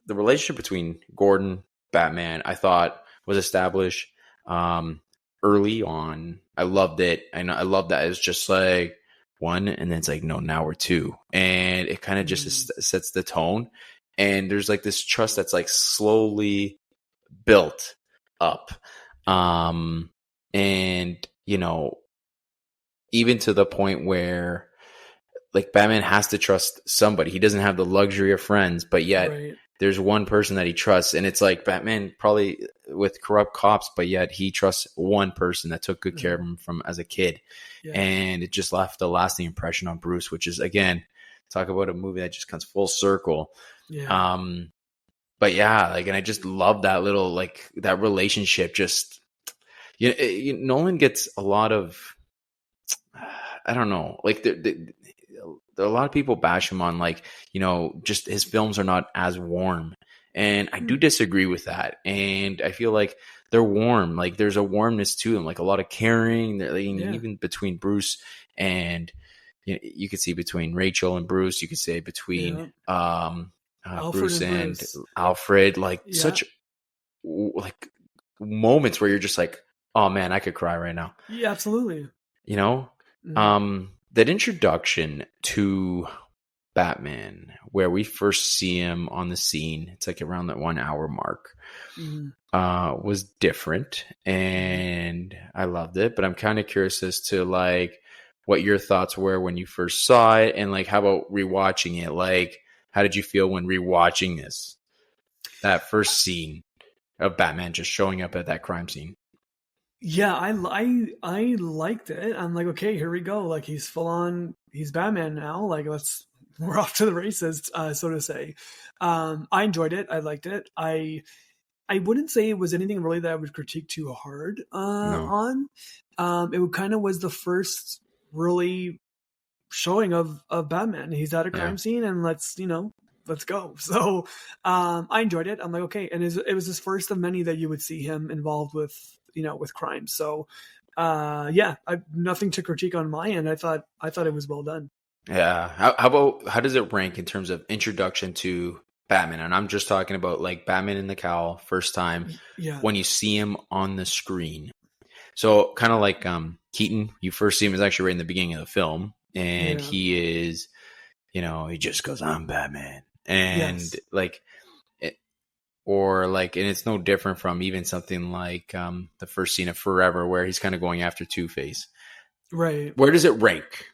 relationship between Gordon, Batman, I thought was established early on. I loved it. And I love that it's just like one, and then it's like, no, now we're two. And it kind of just sets the tone. And there's like this trust that's like slowly built up. And, even to the point where like Batman has to trust somebody. He doesn't have the luxury of friends, but yet there's one person that he trusts. And it's like Batman probably with corrupt cops, but yet he trusts one person that took good care of him from as a kid. Yeah. And it just left a lasting impression on Bruce, which is, again, talk about a movie that just comes full circle. Yeah. But yeah, like, and I just love that little, like, that relationship. Just, Nolan gets a lot of, I don't know, like, a lot of people bash him on, like, just his films are not as warm. And I do disagree with that. And I feel like they're warm. Like, there's a warmness to them, like a lot of caring. Even between Bruce and, you could see between Rachel and Bruce, you could say between Bruce and Alfred, like such like moments where you're just like, oh man, I could cry right now. Yeah, absolutely. That introduction to Batman, where we first see him on the scene, it's like around that 1 hour mark, was different, and I loved it. But I'm kind of curious as to like what your thoughts were when you first saw it, and like how about rewatching it? Like, how did you feel when rewatching that first scene of Batman just showing up at that crime scene? Yeah, I liked it. I'm like, okay, here we go. Like, he's full on, he's Batman now. Like, we're off to the races, so to say. I enjoyed it. I liked it. I wouldn't say it was anything really that I would critique too hard on. It kind of was the first really showing of Batman. He's at a crime scene, and let's go. So I enjoyed it. I'm like, okay. And it was his first of many that you would see him involved with, with crime. So I've nothing to critique on my end. I thought it was well done. Yeah. How does it rank in terms of introduction to Batman? And I'm just talking about like Batman in the cowl, first time when you see him on the screen. So kind of like Keaton, you first see him is actually right in the beginning of the film. And he is, he just goes, I'm Batman. and Yes. like it, or like, and it's no different from even something like the first scene of Forever, where he's kind of going after Two-Face. Right. Where does it rank?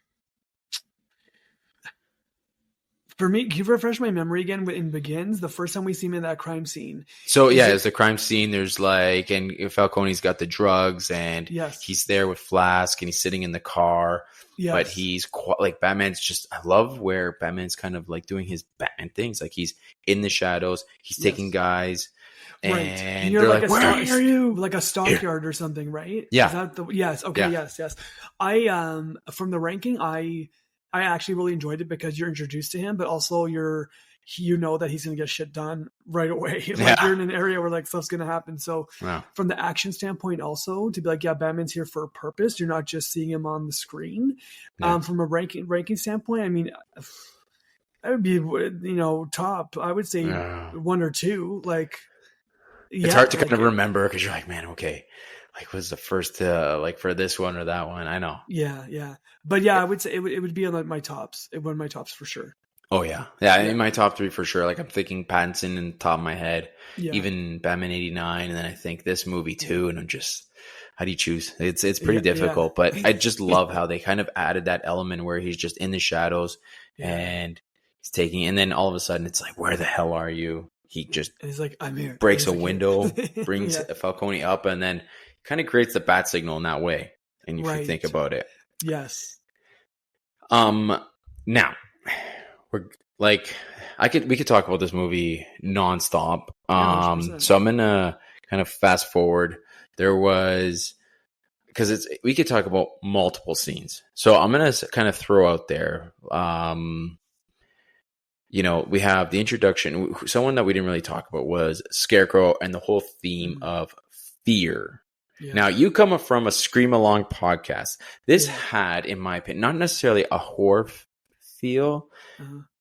For me, can you refresh my memory again in Begins? The first time we see him in that crime scene. So Is yeah, it- it's the crime scene. There's like, and Falcone's got the drugs, and Yes. he's there with Flask, and he's sitting in the car. Yes. But he's like, Batman's just, I love where Batman's kind of like doing his Batman things. Like, he's in the shadows, he's taking Yes. guys, Right. and You're they're like like, a where are you? like a stockyard or something, right? Yeah. Is that yes. Okay. Yeah. Yes. I from the ranking, I actually really enjoyed it because you're introduced to him, but also you know that he's gonna get shit done right away. Like, you're in an area where like stuff's gonna happen. So Wow. from the action standpoint, also to be like, yeah, Batman's here for a purpose. You're not just seeing him on the screen. Yeah. From a ranking standpoint, I mean, I would be top. I would say Yeah. 1 or 2. Like. It's hard to kind of remember because you're like, man, okay, like, what's the first like for this one or that one? I know. Yeah. But yeah, I would say it would be on my tops. One of my tops for sure. Oh yeah. In my top 3 for sure. Like, I'm thinking Pattinson in the top of my head, Yeah. even Batman '89, and then I think this movie too. And I'm just, how do you choose? It's pretty difficult, but I just love how they kind of added that element where he's just in the shadows and he's taking, and then all of a sudden it's like, where the hell are you? He just And he's like, I'm here. breaks a He's like, window, brings Yeah. Falcone up, and then kind of creates the bat signal in that way. And if you Right. think about it, Yes. now we're like, we could talk about this movie nonstop. 100%. So I'm gonna kind of fast forward. There was, because we could talk about multiple scenes. So I'm gonna kind of throw out there. We have the introduction. Someone that we didn't really talk about was Scarecrow and the whole theme of fear. Yeah. Now, you come from a Scream Along podcast. This Yeah. had, in my opinion, not necessarily a horror feel,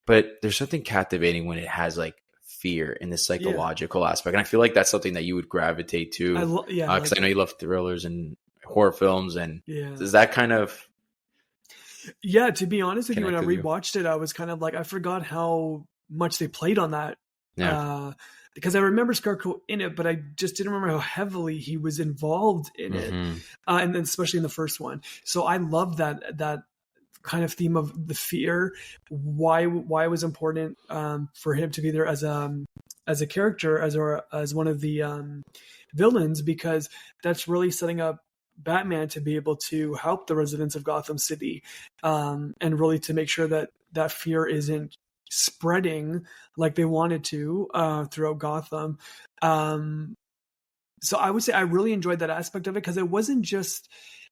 but there's something captivating when it has like fear in the psychological aspect. And I feel like that's something that you would gravitate to. Because I know you love thrillers and horror films. And is that kind of... Yeah, to be honest with you, when I Connect with you. rewatched it, I was kind of like, I forgot how much they played on that. Yeah. Because I remember Scarecrow in it, but I just didn't remember how heavily he was involved in it, and then especially in the first one. So I love that kind of theme of the fear. Why it was important for him to be there as a character, as one of the villains, because that's really setting up Batman to be able to help the residents of Gotham City, and really to make sure that fear isn't spreading like they wanted to throughout Gotham. So I would say I really enjoyed that aspect of it, because it wasn't just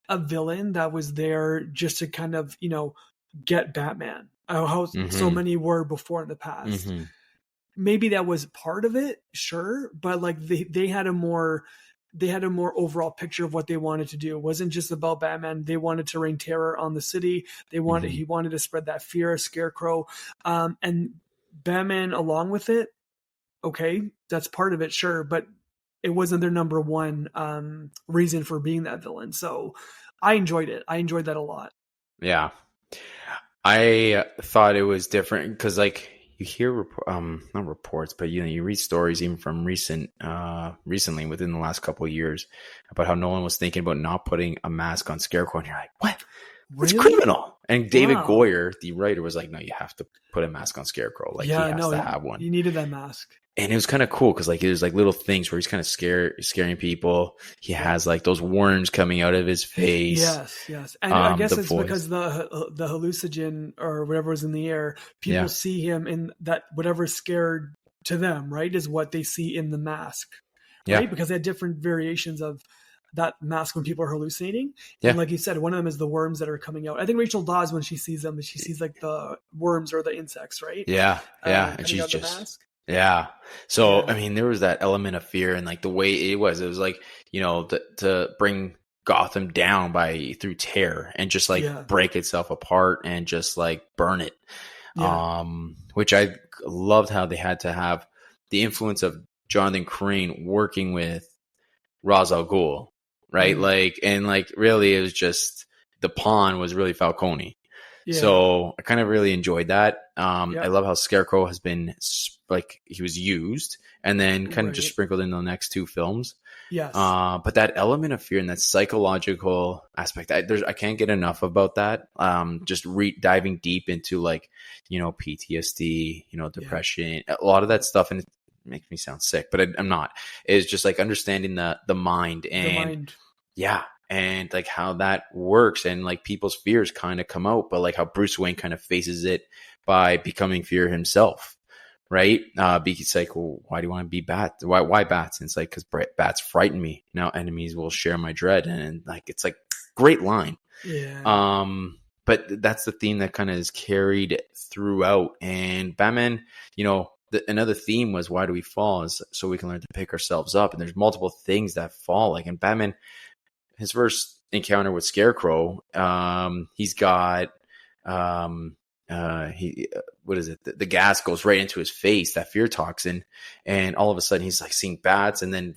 a villain that was there just to kind of, get Batman, how so many were before in the past. Maybe that was part of it, sure, but like they had a more overall picture of what they wanted to do. It wasn't just about Batman. They wanted to rain terror on the city. He wanted to spread that fear of Scarecrow, and Batman along with it. Okay, that's part of it, sure, but it wasn't their number one reason for being that villain. So I enjoyed it. I enjoyed that a lot. Yeah. I thought it was different because, like, you hear not reports, but you read stories even from recently within the last couple of years about how Nolan was thinking about not putting a mask on Scarecrow, and you're like, what? It's criminal. And David Goyer, the writer, was like, no, you have to put a mask on Scarecrow. Like, he has to have one. You needed that mask. And it was kind of cool because, like, there's like little things where he's kind of scaring people. He has like those worms coming out of his face. Yes. And I guess it's voice. Because the hallucinogen or whatever was in the air, people see him in that whatever's scared to them, right, is what they see in the mask. Right? Yeah. Because they had different variations of that mask when people are hallucinating. Yeah. And like you said, one of them is the worms that are coming out. I think Rachel Dawes, when she sees them, she sees like the worms or the insects, right? Yeah. And she's just... mask. Yeah. So, I mean, there was that element of fear, and like the way it was like, to bring Gotham down through terror and just like break itself apart and just like burn it. Yeah. Which I loved how they had to have the influence of Jonathan Crane working with Ra's al Ghul, right? Like, and like really it was just the pawn was really Falcone. Yeah. So I kind of really enjoyed that. Yeah. I love how Scarecrow has been like he was used and then kind of just Right. sprinkled in the next two films. Yes. But that element of fear and that psychological aspect, I can't get enough about that. Just diving deep into like, PTSD, depression, a lot of that stuff. And it makes me sound sick, but I'm not. It's just like understanding the mind and The mind. yeah. And like how that works and like people's fears kind of come out, but like how Bruce Wayne kind of faces it by becoming fear himself. Right? It's like, well, why do you want to be bats? Why bats? And it's like, because bats frighten me. Now enemies will share my dread. And like, it's like, great line. Yeah. But that's the theme that kind of is carried throughout. And Batman, another theme was, why do we fall? Is so we can learn to pick ourselves up. And there's multiple things that fall. Like in Batman, his first encounter with Scarecrow, he's got, what is it? The gas goes right into his face, that fear toxin. And all of a sudden he's like seeing bats and then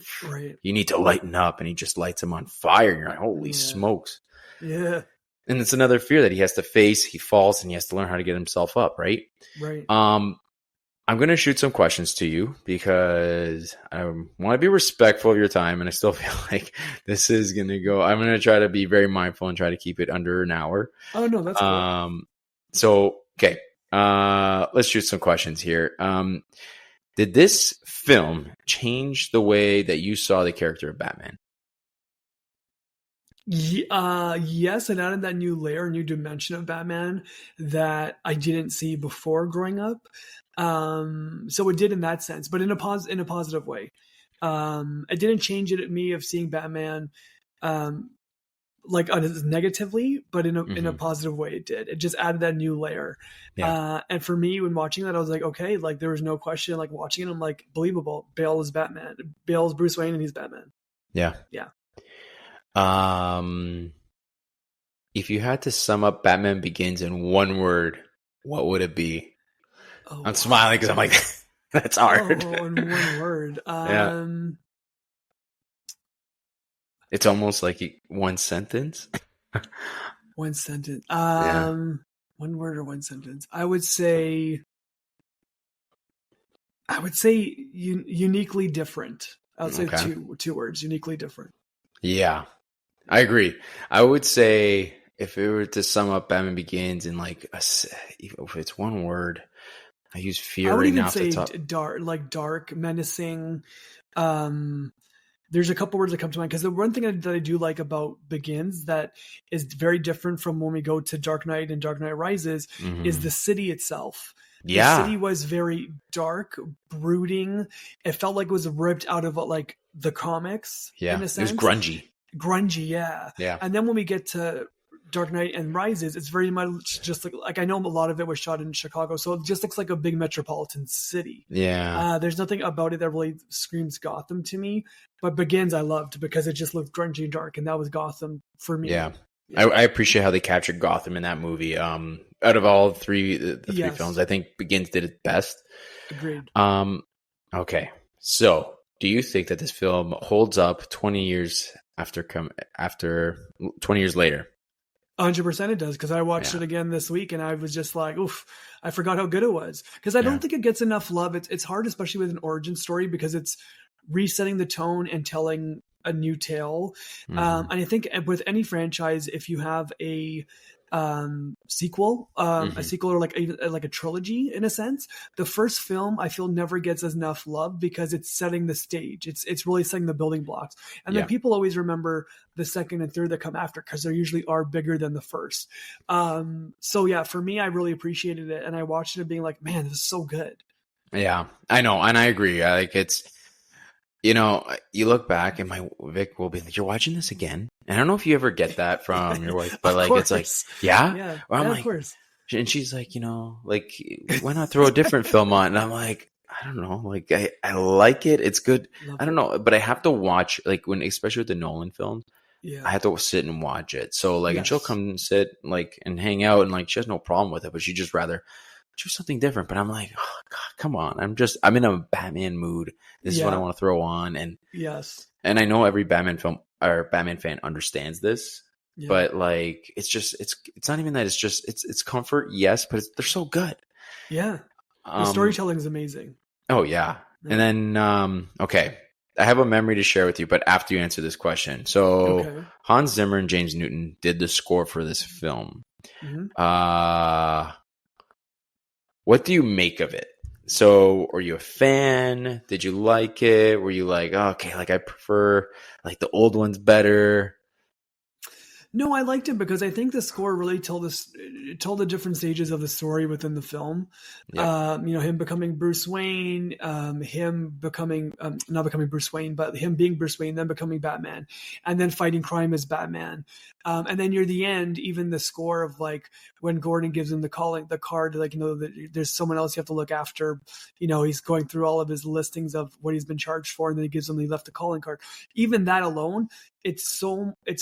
you need to lighten up and he just lights him on fire. And you're like, holy smokes. Yeah. And it's another fear that he has to face. He falls and he has to learn how to get himself up. Right. Right. I'm going to shoot some questions to you because I want to be respectful of your time. And I still feel like this is going to go, I'm going to try to be very mindful and try to keep it under an hour. Oh, no, that's cool. So, okay. Let's shoot some questions here. Did this film change the way that you saw the character of Batman? Yes, it added that new layer, new dimension of Batman that I didn't see before growing up. So it did in that sense, but in a positive way. It didn't change it at me of seeing Batman, like negatively, but in a positive way. It did. It just added that new layer. Yeah. And for me, when watching that, I was like, okay, like there was no question. Like watching it, I'm like, believable. Bale is Batman. Bale is Bruce Wayne, and he's Batman. Yeah. Yeah. If you had to sum up Batman Begins in one word, what would it be? Oh, I'm smiling because I'm like, that's hard. Oh, in one word. Yeah. It's almost like one sentence. One sentence. Yeah. One word or one sentence. I would say uniquely different. I would say two words, uniquely different. Yeah, I agree. I would say if it were to sum up Batman Begins in like if it's one word, I use fear. I would right even now say dark, menacing. There's a couple words that come to mind because the one thing that I do like about Begins that is very different from when we go to Dark Knight and Dark Knight Rises is the city itself. Yeah. The city was very dark, brooding. It felt like it was ripped out of like the comics. Yeah, in a sense. It was grungy. Grungy, yeah. Yeah. And then when we get to Dark Knight and Rises, it's very much just like I know a lot of it was shot in Chicago, so it just looks like a big metropolitan city. Yeah. There's nothing about it that really screams Gotham to me. But Begins I loved because it just looked grungy and dark, and that was Gotham for me. Yeah. I appreciate how they captured Gotham in that movie. Out of all the three films, I think Begins did it best. Agreed. Okay. So, do you think that this film holds up 20 years after 20 years later? 100% it does, because I watched it again this week and I was just like, oof, I forgot how good it was. Because I don't think it gets enough love. It's hard, especially with an origin story, because it's resetting the tone and telling a new tale. And I think with any franchise, if you have a sequel, a sequel or like a trilogy in a sense, the first film I feel never gets enough love because it's setting the stage. It's really setting the building blocks, and then people always remember the second and third that come after because they usually are bigger than the first. So yeah, for me, I really appreciated it, and I watched it being like, man, this is so good. Yeah, I know, and I agree. Like it's. You look back and my Vic will be like, "You're watching this again?" And I don't know if you ever get that from your wife, but like, it's like, yeah, or I'm like, of course. And she's like, like, why not throw a different film on? And I'm like, I don't know, like, I like it, it's good. I don't know, but I have to watch like especially with the Nolan films. Yeah, I have to sit and watch it. So like, and she'll come and sit like and hang out, and like she has no problem with it, but she just rather choose something different. But I'm like, oh God, come on. I'm in a Batman mood. This is what I want to throw on. And yes. And I know every Batman film or Batman fan understands this. Yeah. but like it's not even that. It's comfort, yes, but they're so good. Yeah. The storytelling is amazing. Oh yeah. And then okay, I have a memory to share with you, but after you answer this question. So Okay. Hans Zimmer and James Newton did the score for this film. Mhm. What do you make of it? So, are you a fan? Did you like it? Were you like, oh, okay, like I prefer like the old ones better? No, I liked it because I think the score really told the different stages of the story within the film. Yeah. Him becoming Bruce Wayne, him becoming not becoming Bruce Wayne, but him being Bruce Wayne, then becoming Batman, and then fighting crime as Batman. And then near the end, even the score of like when Gordon gives him the card, like, that there's someone else you have to look after. He's going through all of his listings of what he's been charged for, and then he left the calling card. Even that alone, it's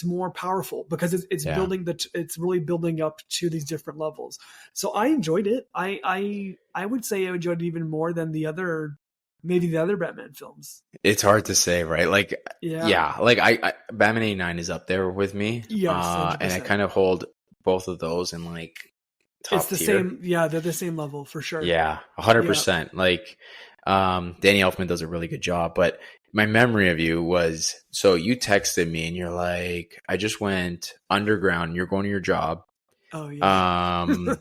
more powerful because it's really building up to these different levels. So I enjoyed it. I would say I enjoyed it even more than the other Batman films. It's hard to say, right? Like, Yeah. like I Batman 89 is up there with me. Yes, and I 100%. kind of hold both of those in like top It's the tier. same. Yeah, they're the same level for sure. Yeah, 100%. Like, Danny Elfman does a really good job, but my memory of you was, so you texted me and you're like, I just went underground. You're going to your job. Oh yeah.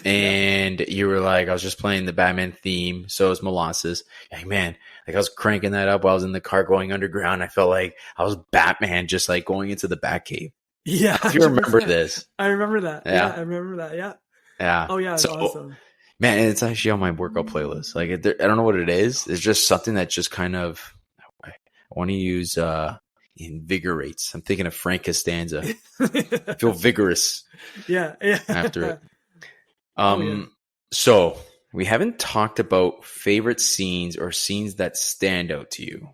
And you were like, I was just playing the Batman theme. So is Molasses. Like, man, like I was cranking that up while I was in the car going underground. I felt like I was Batman, just like going into the Batcave. Yeah. If you remember this. I remember that. Yeah. I remremember that. Yeah. Yeah. Oh yeah. It's awesome. Man, it's actually on my workout playlist. Like, I don't know what it is. It's just something that just kind of, I want to use invigorates. I'm thinking of Frank Costanza. I feel vigorous. Yeah. After it. Yeah. So we haven't talked about favorite scenes or scenes that stand out to you.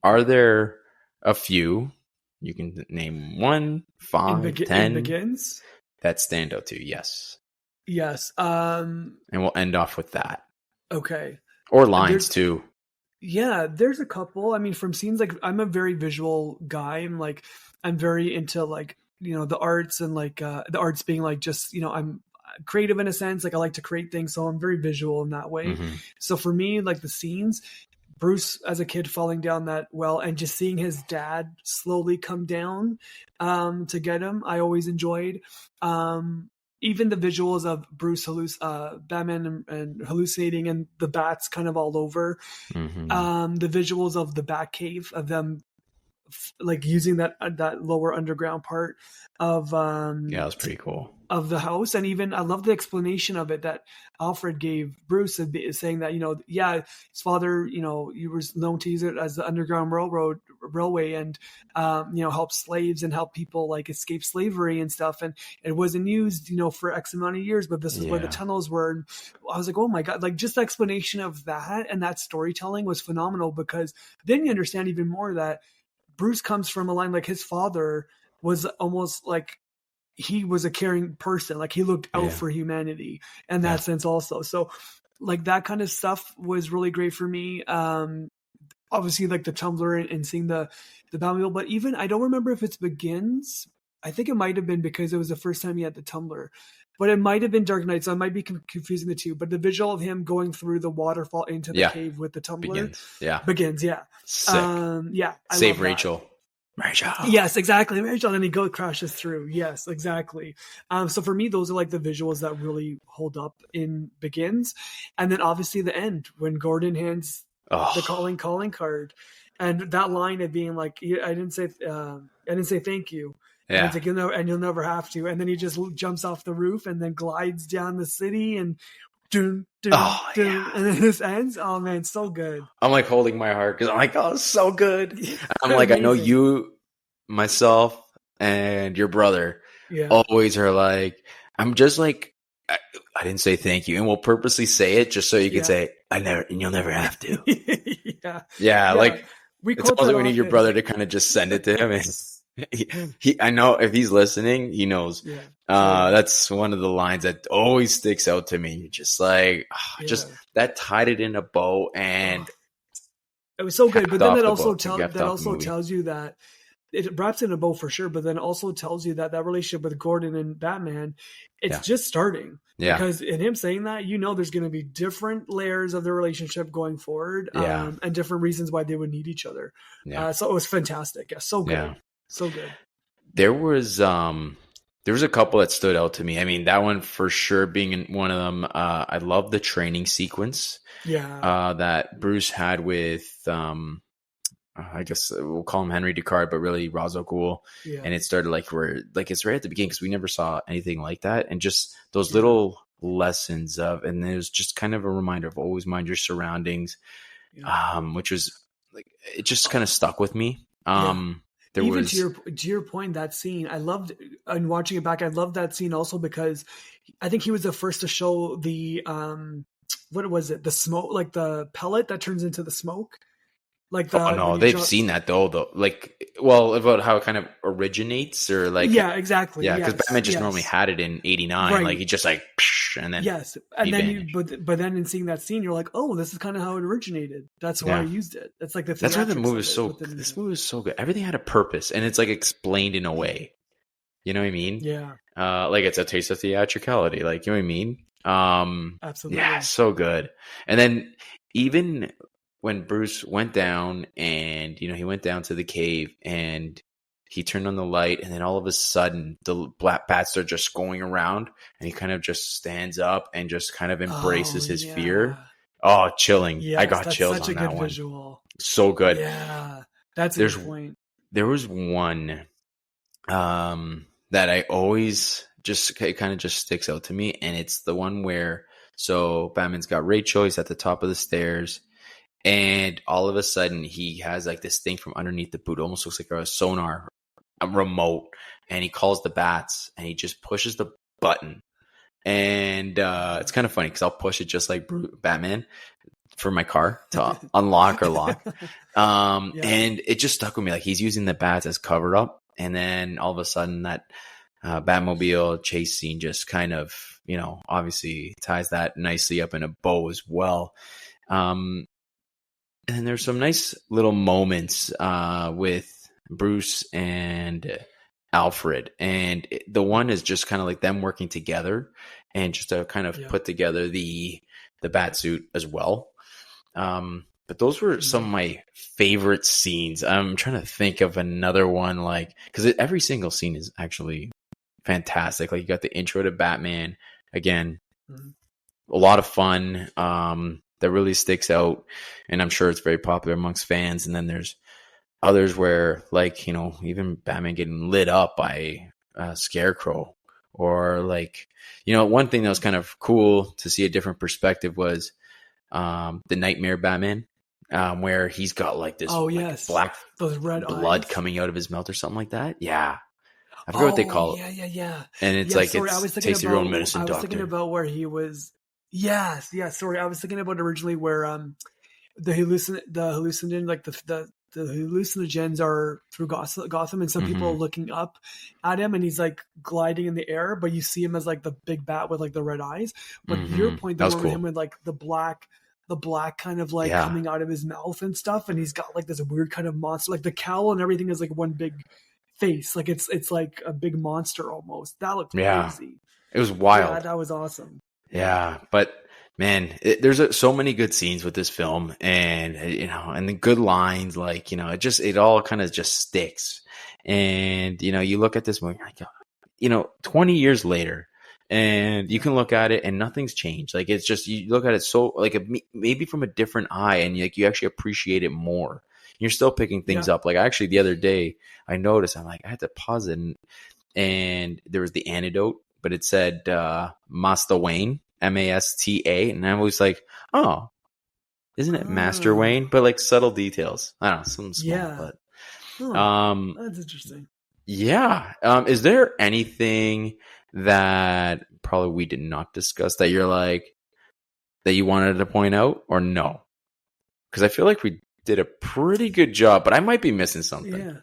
Are there a few? You can name 1, 5, 10 in Begins that stand out to you. Yes. And we'll end off with that. Okay. Or lines too. Yeah, there's a couple. I mean, from scenes, like, I'm a very visual guy. I'm very into like, the arts, and like the arts being like just, I'm creative in a sense. Like, I like to create things, so I'm very visual in that way. Mm-hmm. So for me, like the scenes, Bruce as a kid falling down that well and just seeing his dad slowly come down to get him, I always enjoyed. Even the visuals of Bruce Batman and hallucinating, and the bats kind of all over. Mm-hmm. The visuals of the Batcave, of them like using that lower underground part of Yeah, it was pretty cool. Of the house. And even I love the explanation of it that Alfred gave Bruce, saying that, his father, he was known to use it as the Underground Railway, and help slaves and help people like escape slavery and stuff, and it wasn't used for X amount of years, but this is where the tunnels were. And I was like, oh my god, like just the explanation of that and that storytelling was phenomenal, because then you understand even more that Bruce comes from a line like his father was almost like he was a caring person, like he looked out for humanity in that sense also. So like that kind of stuff was really great for me. Obviously like the Tumblr and seeing the Batmobile, but even I don't remember if it's Begins. I think it might have been because it was the first time he had the Tumblr, but it might have been Dark Knight, so I might be confusing the two. But the visual of him going through the waterfall into the cave with the Tumblr Begins. Yeah. Sick. I Save love Rachel. That. Rachel. Yes, exactly. Rachel, and he crashes through. Yes, exactly. So for me, those are like the visuals that really hold up in Begins. And then obviously the end when Gordon hands the calling card, and that line of being like, I didn't say thank you. And it's like, you'll never have to. And then he just jumps off the roof and then glides down the city and and then this ends. Oh man, so good. I'm like holding my heart because I'm like, oh, so good. I'm like, I know you, myself, and your brother always are like, I'm just like, I didn't say thank you, and we'll purposely say it just so you can say, and you'll never have to. Like it's almost like we need your brother to kind of just send it to him. And he I know if he's listening, he knows. That's one of the lines that always sticks out to me. You're just like, just that tied it in a bow, and it was so good. But then that also tells you that it wraps in a bow for sure, but then also tells you that relationship with Gordon and Batman, it's just starting. Yeah. Because in him saying that, there's going to be different layers of the relationship going forward, and different reasons why they would need each other. Yeah. So it was fantastic. Yeah, so good. Yeah. So good. There was a couple that stood out to me. I mean, that one for sure being one of them. I love the training sequence. Yeah. That Bruce had with I guess we'll call him Henry Ducard, but really Ra's al Ghul. Yeah. And it started it's right at the beginning because we never saw anything like that. And just those little lessons and it was just kind of a reminder of always mind your surroundings, which was like, it just kind of stuck with me. Even to your point, that scene, I loved, and watching it back, I loved that scene also because I think he was the first to show the, what was it? The smoke, like the pellet that turns into the smoke. Like they've seen that though. Like, well, about how it kind of originates or like, yeah, exactly. Yeah, because Batman just normally had it in '89. Right. Like he just like, and then and then but then in seeing that scene, you're like, oh, this is kind of how it originated. That's why I used it. It's like that's why the movie is so. This movie is so good. Everything had a purpose, and it's like explained in a way. You know what I mean? Yeah. Like it's a taste of theatricality. Like, you know what I mean? Absolutely. Yeah, so good. And then even when Bruce went down and, he went down to the cave and he turned on the light and then all of a sudden the black bats are just going around and he kind of just stands up and just kind of embraces his fear. Oh, chilling. Yes, I got chills on that one. Visual. So good. Yeah. That's a good point. There was one that I always it kind of just sticks out to me. And it's the one where, so Batman's got Rachel, he's at the top of the stairs. And all of a sudden, he has like this thing from underneath the boot. It almost looks like a sonar, a remote. And he calls the bats and he just pushes the button. And it's kind of funny because I'll push it just like Batman for my car to unlock or lock. And it just stuck with me. Like he's using the bats as cover up. And then all of a sudden that Batmobile chase scene just kind of, obviously ties that nicely up in a bow as well. And there's some nice little moments with Bruce and Alfred. And the one is just kind of like them working together and just to kind of put together the bat suit as well. But those were some of my favorite scenes. I'm trying to think of another one, like, because every single scene is actually fantastic. Like you got the intro to Batman again, a lot of fun. That really sticks out, and I'm sure it's very popular amongst fans. And then there's others where, like, even Batman getting lit up by Scarecrow, or like, one thing that was kind of cool to see a different perspective was the Nightmare Batman, where he's got like this black those red blood eyes coming out of his mouth or something like that. Yeah. I forget what they call it. Yeah. And it's takes your own medicine, doctor. I was thinking about where he was. Yes. Sorry, I was thinking about originally where the hallucinogen, like the hallucinogens are through Gotham, and some people are looking up at him, and he's like gliding in the air, but you see him as like the big bat with like the red eyes. But your point, there was him with like the black kind of like coming out of his mouth and stuff, and he's got like this weird kind of monster, like the cowl and everything is like one big face, like it's like a big monster almost. That looked crazy. It was wild. Yeah, that was awesome. Yeah, but man, there's so many good scenes with this film, and and the good lines, like it all kind of just sticks. And you look at this movie, like, 20 years later, and you can look at it, and nothing's changed. Like it's just you look at it so like maybe from a different eye, and like you actually appreciate it more. You're still picking things up. Like actually, the other day, I noticed I had to pause it, and there was the antidote. But it said Master Wayne, Masta, and I was like, oh, isn't it Master Wayne? But like subtle details. I don't know, something small. But that's interesting. Yeah. Is there anything that probably we did not discuss that you're like that you wanted to point out, or no? Because I feel like we did a pretty good job, but I might be missing something. Yeah.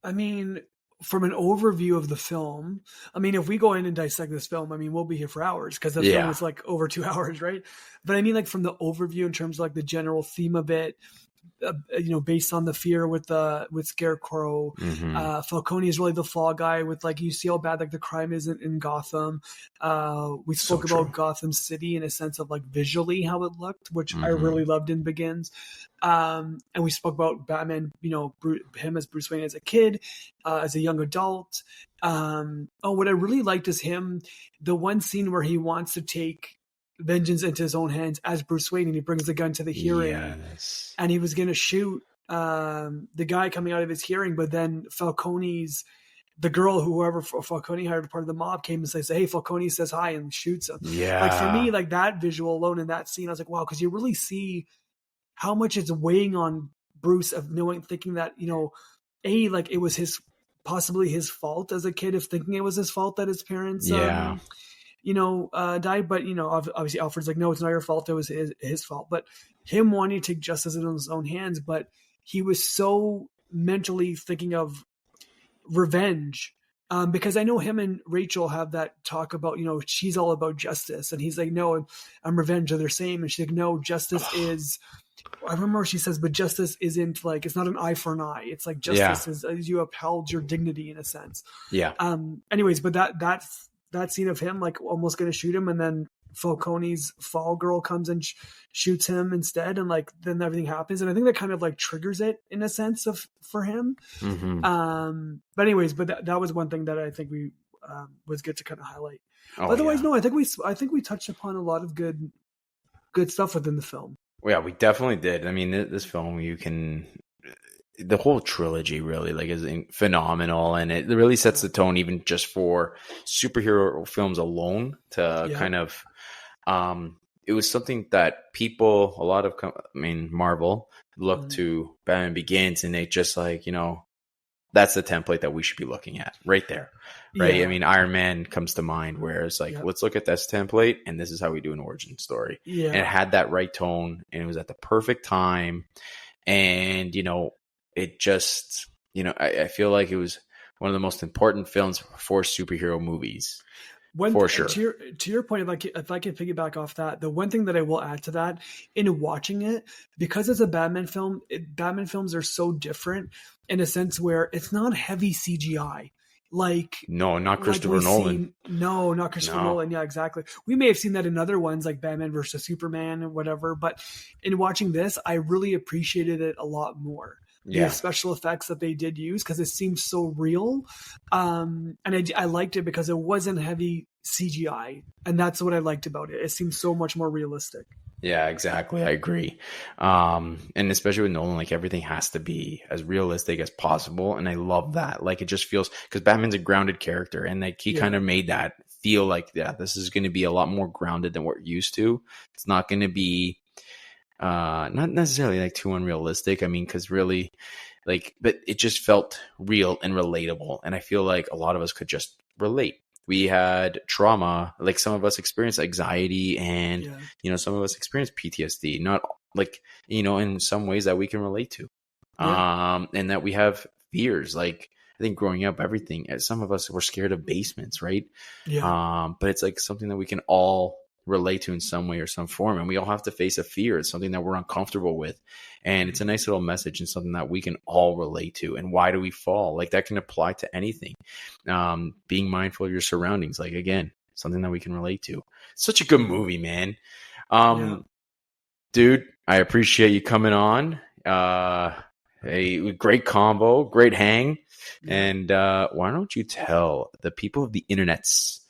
I mean, from an overview of the film, I mean, if we go in and dissect this film, I mean, we'll be here for hours because the film is like over 2 hours, right? But I mean, like from the overview in terms of like the general theme of it, based on the fear with Scarecrow. Falcone is really the fall guy with like, you see how bad like the crime is in Gotham. We spoke about Gotham City in a sense of like visually how it looked, which I really loved in Begins. And we spoke about Batman, him as Bruce Wayne as a kid, as a young adult. What I really liked is the one scene where he wants to take vengeance into his own hands as Bruce Wayne, and he brings the gun to the hearing, and he was going to shoot the guy coming out of his hearing, but then the girl, whoever Falcone hired, part of the mob, came and says, "Hey, Falcone says hi," and shoots him. Yeah. Like for me, like that visual alone in that scene, I was like, wow, because you really see how much it's weighing on Bruce of thinking that, like it was possibly his fault as a kid, of thinking it was his fault that his parents, died. But, obviously Alfred's like, no, it's not your fault. It was his fault. But him wanting to take justice in his own hands, but he was so mentally thinking of revenge. Because I know him and Rachel have that talk about, she's all about justice. And he's like, no, I'm revenge. They're the same. And she's like, no, justice is, I remember she says, but justice isn't like, it's not an eye for an eye. It's like justice is you upheld your dignity in a sense. Yeah. Anyways, but that scene of him like almost going to shoot him, and then Falcone's fall girl comes and shoots him instead, and like then everything happens, and I think that kind of like triggers it in a sense for him. But anyways, that was one thing that I think we was good to kind of highlight. Otherwise, no, I think we touched upon a lot of good stuff within the film. Well, yeah, we definitely did. I mean, this film, the whole trilogy really like is phenomenal, and it really sets the tone even just for superhero films alone to kind of, it was something that Marvel looked to Batman Begins, and they just like, that's the template that we should be looking at right there. Right. Yeah. I mean, Iron Man comes to mind, where it's like, let's look at this template, and this is how we do an origin story. Yeah. And it had that right tone, and it was at the perfect time. And, it just, I feel like it was one of the most important films for superhero movies. For sure. To your point, if I can piggyback off that, the one thing that I will add to that, in watching it, because it's a Batman film, Batman films are so different in a sense where it's not heavy CGI. Like, no, not Christopher Nolan. Not Christopher Nolan. Yeah, exactly. We may have seen that in other ones like Batman versus Superman and whatever, but in watching this, I really appreciated it a lot more. The special effects that they did use, because it seemed so real. And I liked it because it wasn't heavy CGI. And that's what I liked about it. It seemed so much more realistic. Yeah, exactly. I agree. And especially with Nolan, like everything has to be as realistic as possible. And I love that. Like it just feels, because Batman's a grounded character, and like he kind of made that feel like, this is going to be a lot more grounded than what we're used to. It's not going to be not necessarily like too unrealistic. I mean, because really, like, but it just felt real and relatable. And I feel like a lot of us could just relate. We had trauma, like some of us experienced anxiety, and some of us experienced PTSD. Not like, in some ways that we can relate to, and that we have fears. Like I think growing up, some of us were scared of basements, right? But it's like something that we can all relate to in some way or some form, and we all have to face a fear. It's something that we're uncomfortable with, and it's a nice little message and something that we can all relate to. And why do we fall? Like that can apply to anything. Being mindful of your surroundings, like again, something that we can relate to. Such a good movie, man. Dude, I appreciate you coming on. A great combo, great hang. And why don't you tell the people of the internets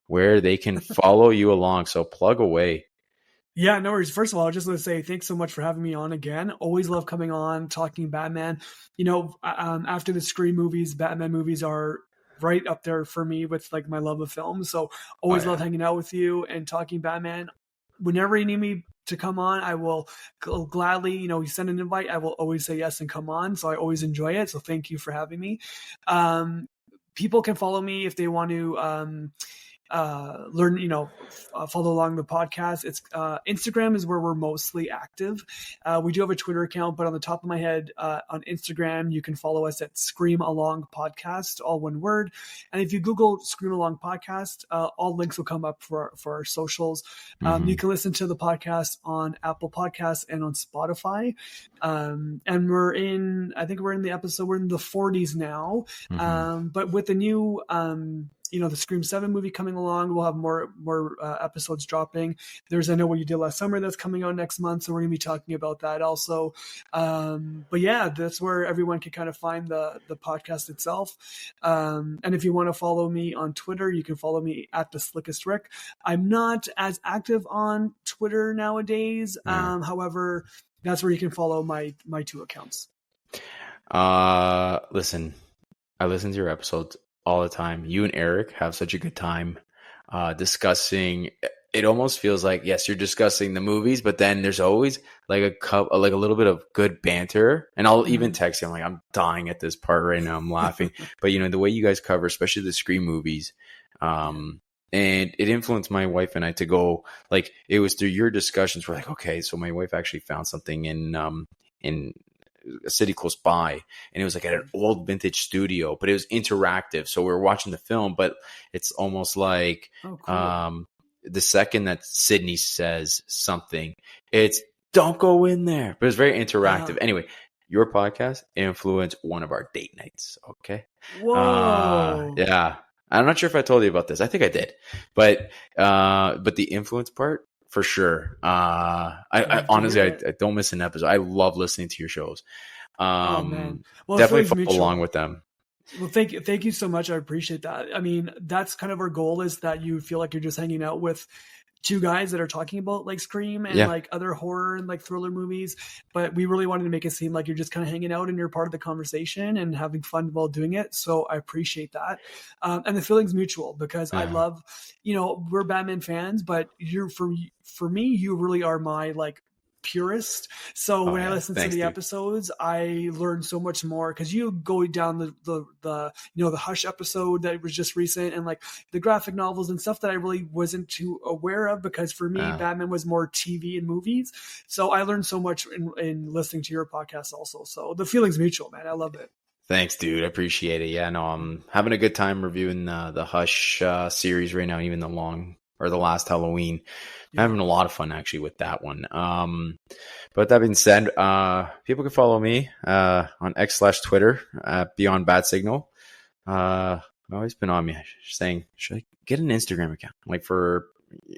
where they can follow you along? So plug away. Yeah, no worries. First of all, I just want to say thanks so much for having me on again. Always love coming on, talking Batman. After the Scream movies, Batman movies are right up there for me with like my love of film. So always love hanging out with you and talking Batman. Whenever you need me to come on, I will gladly, you send an invite. I will always say yes and come on. So I always enjoy it. So thank you for having me. People can follow me if they want to, learn, follow along the podcast. It's Instagram is where we're mostly active. We do have a Twitter account, but on the top of my head, on Instagram, you can follow us at Scream Along Podcast, all one word. And if you Google Scream Along Podcast, all links will come up for our socials. You can listen to the podcast on Apple Podcasts and on Spotify. And we're in the 40s now. But with the new, the Scream 7 movie coming along, we'll have more episodes dropping. There's I Know What You Did Last Summer that's coming out next month, so we're going to be talking about that also. But yeah, that's where everyone can kind of find the podcast itself. And if you want to follow me on Twitter, you can follow me at The Slickest Rick. I'm not as active on Twitter nowadays. However, that's where you can follow my two accounts. Listen, I listen to your episodes all the time. You and Eric have such a good time discussing. It almost feels like, yes, you're discussing the movies, but then there's always like a little bit of good banter. And I'll even text you. I'm like, I'm dying at this part right now. I'm laughing. But the way you guys cover, especially the Scream movies, and it influenced my wife and I to go, like, it was through your discussions. We're like, okay, so my wife actually found something in a city close by, and it was like at an old vintage studio, but it was interactive. So we were watching the film, but it's almost like, the second that Sydney says something, it's don't go in there, but it's very interactive. Anyway, your podcast influenced one of our date nights. Okay. Whoa. Yeah. I'm not sure if I told you about this. I think I did, but the influence part, for sure. I honestly, I don't miss an episode. I love listening to your shows. Man. Well, definitely follow along with them. Well, thank you so much. I appreciate that. I mean, that's kind of our goal, is that you feel like you're just hanging out with two guys that are talking about like Scream and like other horror and like thriller movies. But we really wanted to make it seem like you're just kind of hanging out and you're part of the conversation and having fun while doing it. So I appreciate that. And the feeling's mutual, because I love, we're Batman fans, but for me, you really are my like purist. So when I listen to the episodes, I learn so much more, because you go down the Hush episode that was just recent, and like the graphic novels and stuff that I really wasn't too aware of, because for me Batman was more TV and movies. So I learned so much in listening to your podcast also. So the feeling's mutual, man. I love it. Thanks, dude. I appreciate it. Yeah, no, I'm having a good time reviewing the Hush series right now, even the last Halloween. I'm having a lot of fun actually with that one. But that being said, people can follow me on X/Twitter at Beyond Bat Signal. I've always been on me saying, should I get an Instagram account like for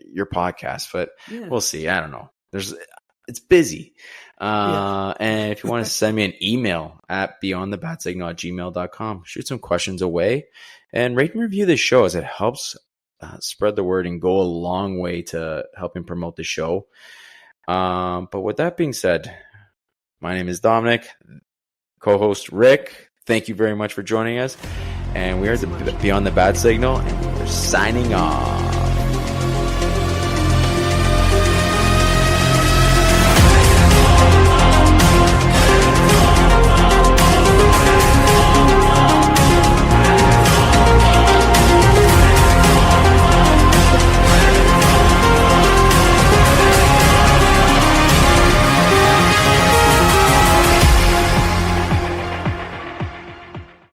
your podcast? But we'll see. I don't know. It's busy. And if you want to send me an email at beyondthebatsignal@gmail.com, shoot some questions away and rate and review the show, as it helps spread the word and go a long way to helping promote the show. But with that being said, my name is Dominic, co-host Rick. Thank you very much for joining us. And we are Beyond the Bat Signal, and we're signing off.